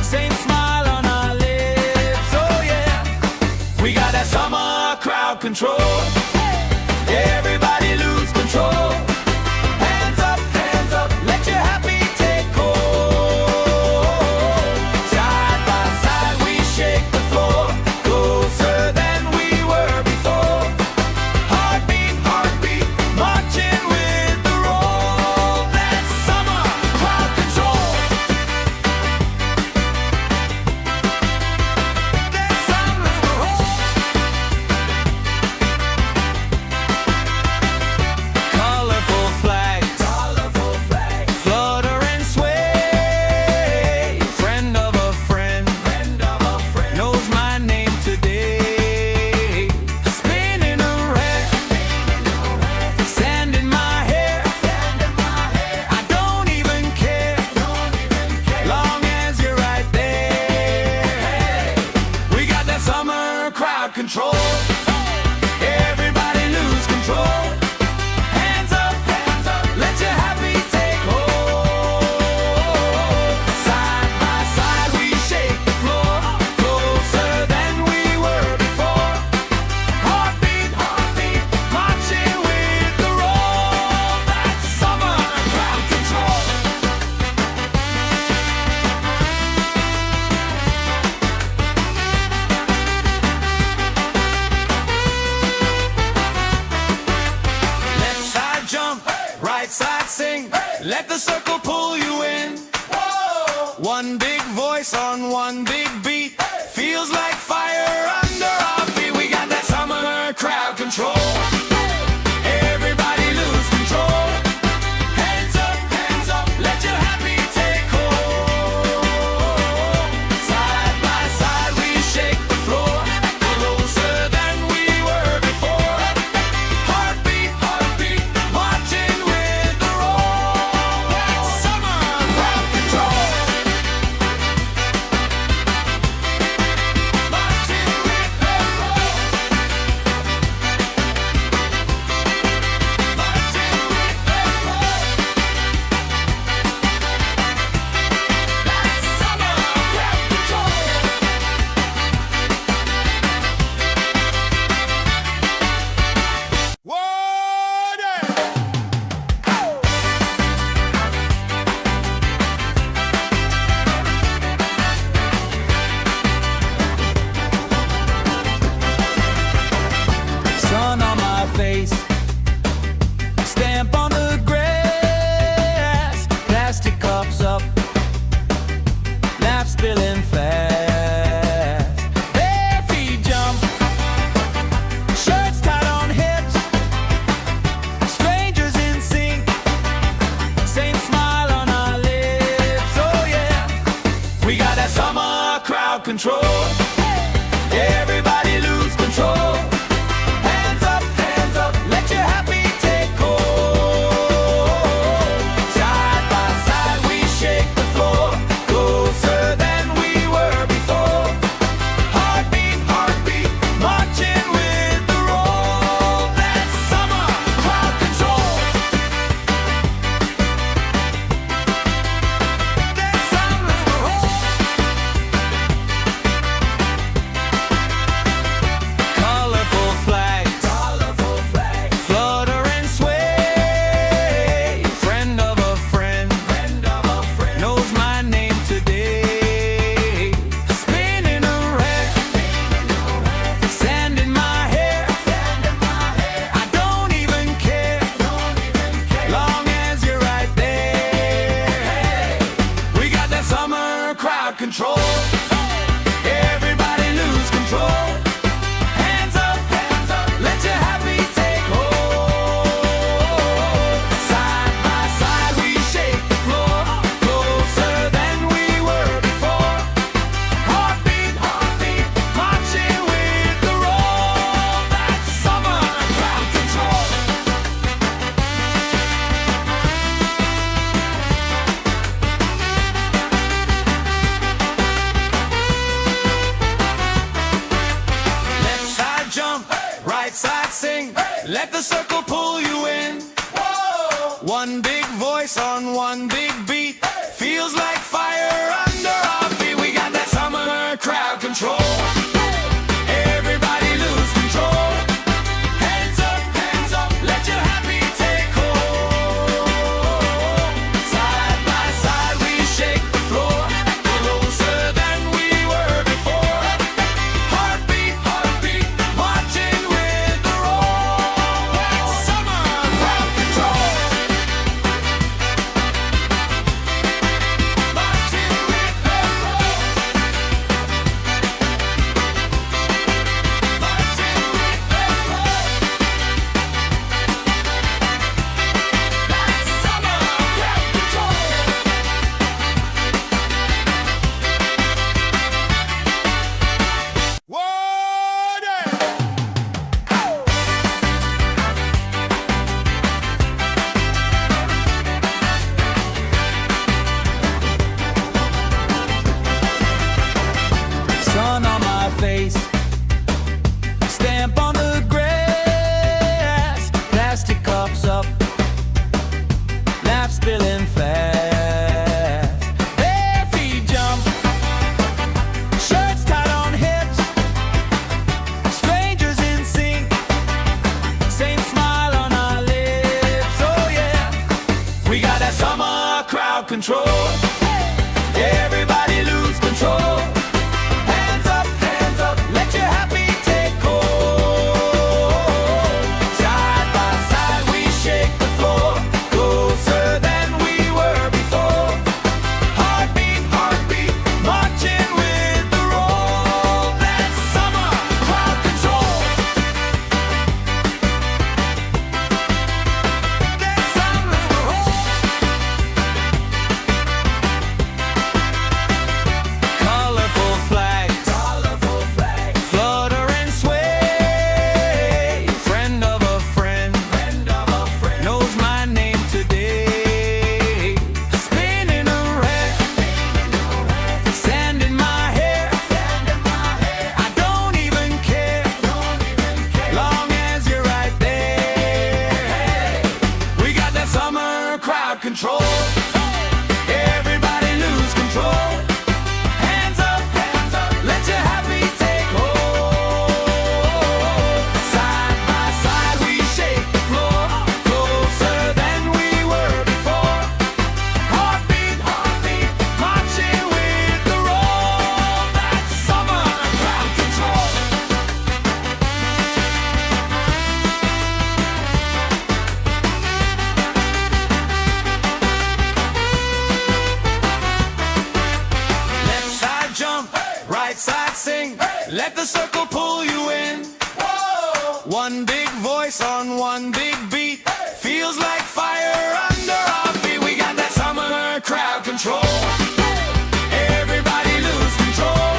same smile on our lips. Oh yeah, we got that summer crowd control. Everybody lose control. Hands up, let your happy take hold. Side by side we shake the floor, closer than we were before. Heartbeat, marching with the roll. That's summer crowd control. That's summer control. Colorful flags, flutter and sway. Friend of a friend, knows my name today. Spinning around, sand in my hair. I don't even care, long as you're right there. We got that summer crowd control. Everybody lose control. Hands up, let your happy take hold. Side by side we shake the floor, closer than we were before. Heartbeat, marching with the roll. That's summer crowd control. Left side jump, right side sing. Let the circle pull you in. One big voice on one big beat. Feels like fire under our feet. We got that summer crowd control. Everybody lose control. Hands up, let your happy take hold. Side by side we shake the floor, closer than we were before. Heartbeat, marching with the roll. That's summer crowd control. control. Everybody lose control. Hands up, let your happy take hold. Side by side we shake the floor, closer than we were before. Heartbeat, marching with the roll. That's summer crowd control. That's summer colorful flags, flutter and sway. Friend of a friend, knows my name today. Spinning around, sand in my hair. I don't even care, long as you're right there. We got that summer crowd control. Everybody lose control. Hands up, let your happy take hold. Side by side we shake the floor, closer than we were before. Heartbeat, marching with the roll. That's summer crowd control. Left side jump, right side sing. Let the circle pull you in. One big voice on one big beat. Feels like fire under our feet. We got that summer crowd control. Everybody lose control. Hands up, let your happy take hold. Side by side we shake the floor, closer than we were before. Heartbeat, marching with the roll. That's summer crowd control. Marching with the roll. Marching with the roll. That's summer crowd control. Sun on my face, stamp on the grass, plastic cups up, laugh spilling fast. Bare feet jump, shirts tied on hips, strangers in sync, same smile on our lips. Oh yeah, we got that summer crowd control. Everybody lose control. Hands up, let your happy take hold. Side by side we shake the floor, closer than we were before. Heartbeat, marching with the roll. That's summer crowd control. That's summer colorful flags, flutter and sway. Friend of a friend, knows my name today. Spinning around, sand in my hair. I don't even care, long as you're right there. We got that summer crowd control. Everybody lose control. Hands up, let your happy take hold. Side by side we shake the floor, closer than we were before. Heartbeat, marching with the roll. That's summer crowd control. Left side jump, right side sing. Let the circle pull you in. One big voice on one big beat. Feels like fire under our feet. We got that summer crowd control. Everybody lose control.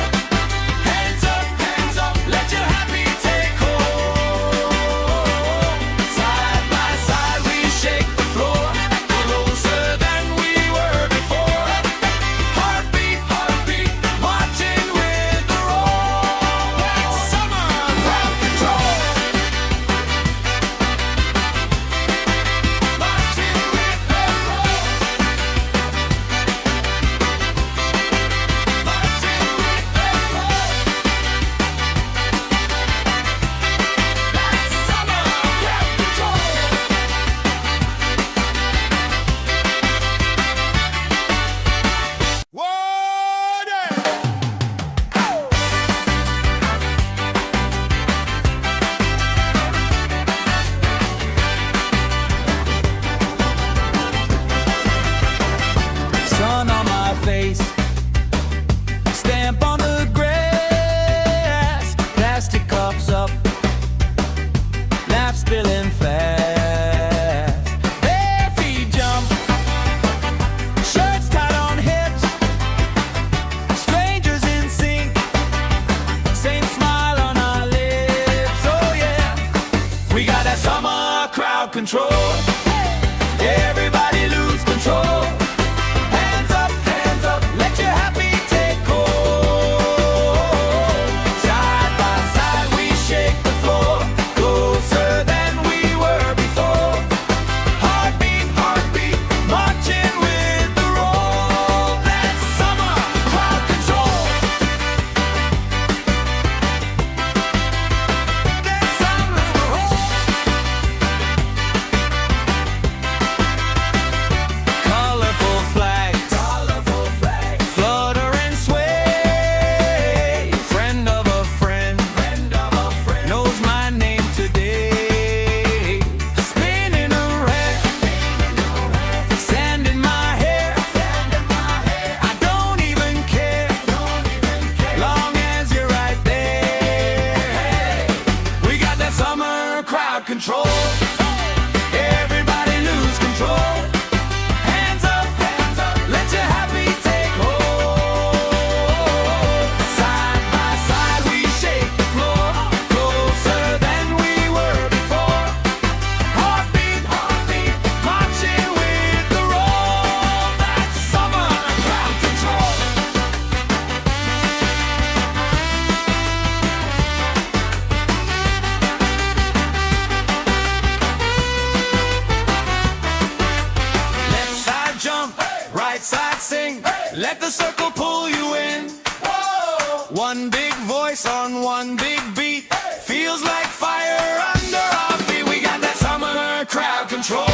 let the circle pull you in. Whoa. One big voice on one big beat, feels like fire under our feet. We got that summer crowd control.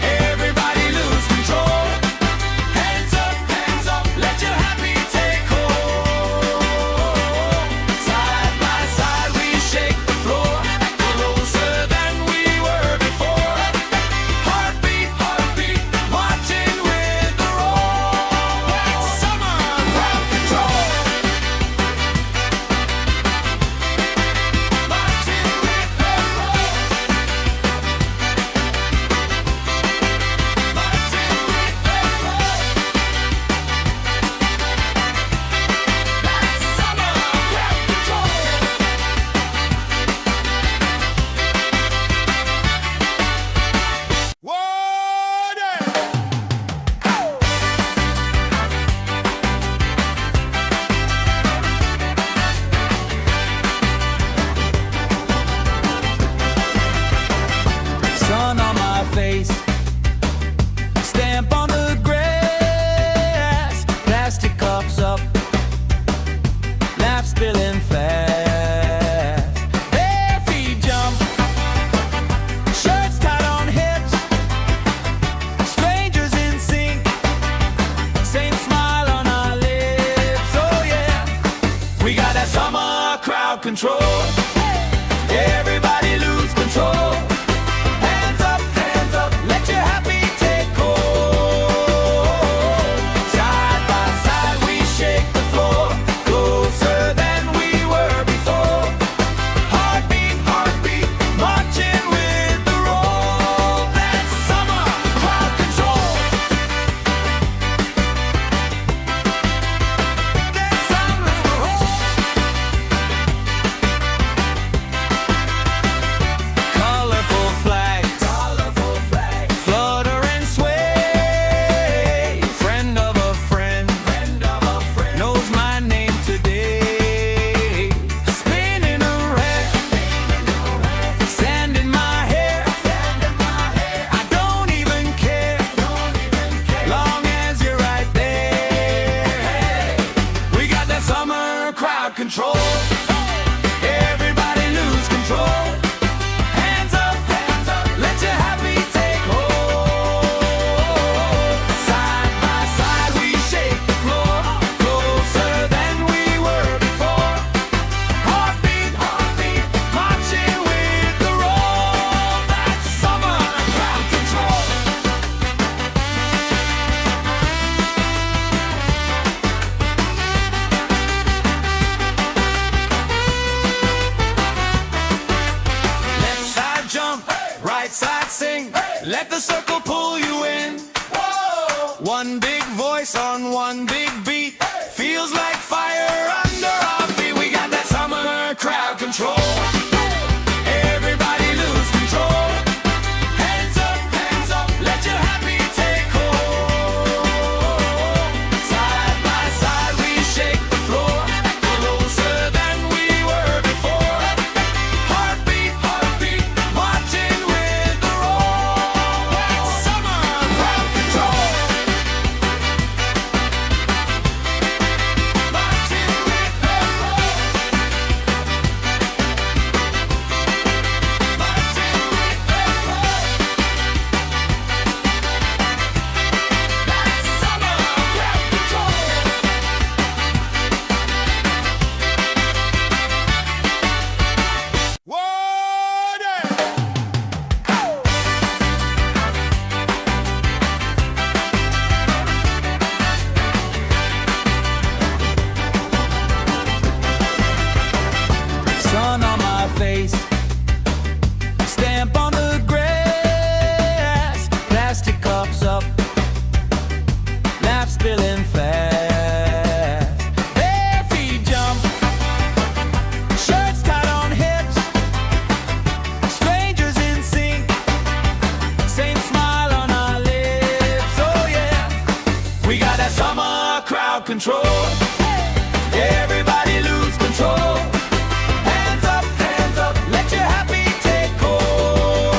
Everybody lose control. Hands up, let your happy take hold. Side by side we shake the floor, closer than we were before. Heartbeat, marching with the roll. That's summer crowd control. Marching with the roll. Marching with the roll. That's summer crowd control. Sun on my face, stamp on the grass, plastic cups up, laugh spilling fast. Bare feet jump, shirts tied on hips, strangers in sync, same smile on our lips. Oh yeah, we got that summer crowd control. Everybody lose control. Hands up, let your happy take hold. Side by side we shake the floor, closer than we were before. Heartbeat, marching with the roll. That's summer crowd control. That's summer colorful flags, flutter and sway. Friend of a friend, knows my name today. Spinning around, sand in my hair. I don't even care, long as you're right there. We got that summer crowd control. Everybody lose control. Hands up, let your happy take hold. Side by side we shake the floor, closer than we were before. Heartbeat, marching with the roll. That's summer crowd control. Left side jump, right side sing, let the circle pull you in. Whoa. One big voice on one big beat, feels like fire under our feet. We got that summer crowd control. Everybody lose control. Hands up, let your happy take hold. Side by side we shake the floor, closer than we were before. Heartbeat, marching with the roll. That's summer crowd control. Marching with the roll. Marching with the roll. That's summer crowd control. Sun on my face, stamp on the grass, plastic cups up, laugh spilling fast. Bare feet jump, shirts tied on hips, strangers in sync, same smile on our lips. Oh yeah, we got that summer crowd control. Everybody lose control. Hands up, let your happy take hold.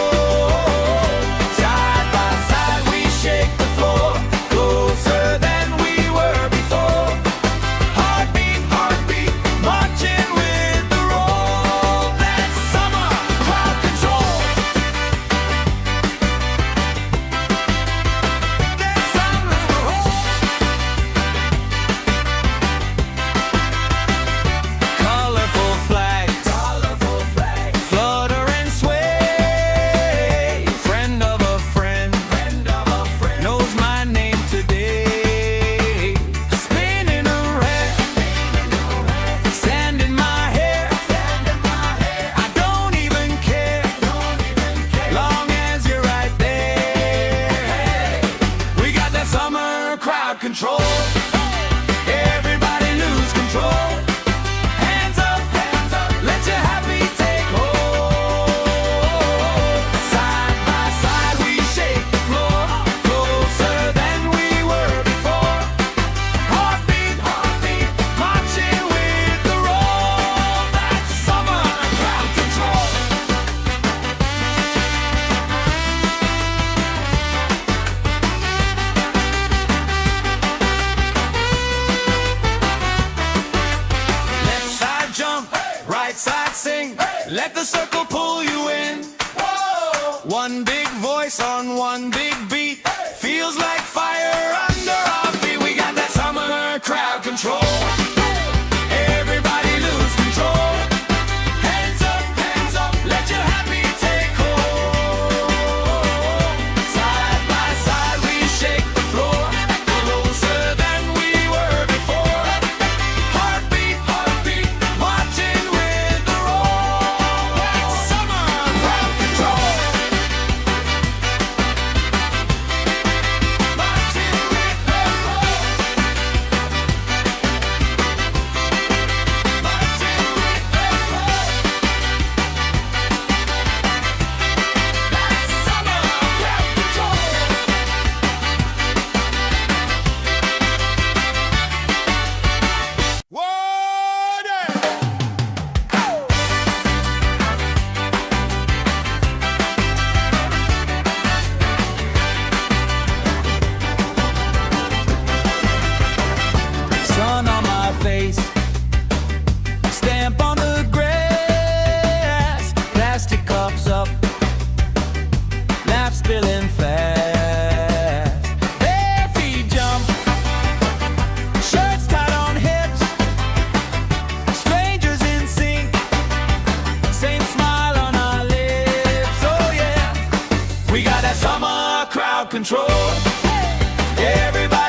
Side by side we shake the floor, closer than we were. control. Everybody lose control. Hands up, let your happy take hold. Side by side we shake the floor, closer than we were before. Heartbeat, marching with the roll. That's summer crowd control. Left side jump, right side sing. Let the circle pull you in. One big voice on one big beat. Feels like fire under our feet. We got that summer crowd control. Everybody lose control. Hands up, let your happy take hold. Side by side we shake the floor, closer than we were before. Heartbeat, marching with the roll. That's summer crowd control. Marching with the roll. Marching with the roll. That's summer crowd control. Sun on my face, stamp on the grass, plastic cups up, laugh spilling fast. Bare feet jump, shirts tied on hips, strangers in sync, same smile on our lips. Oh yeah, we got that summer crowd control. Everybody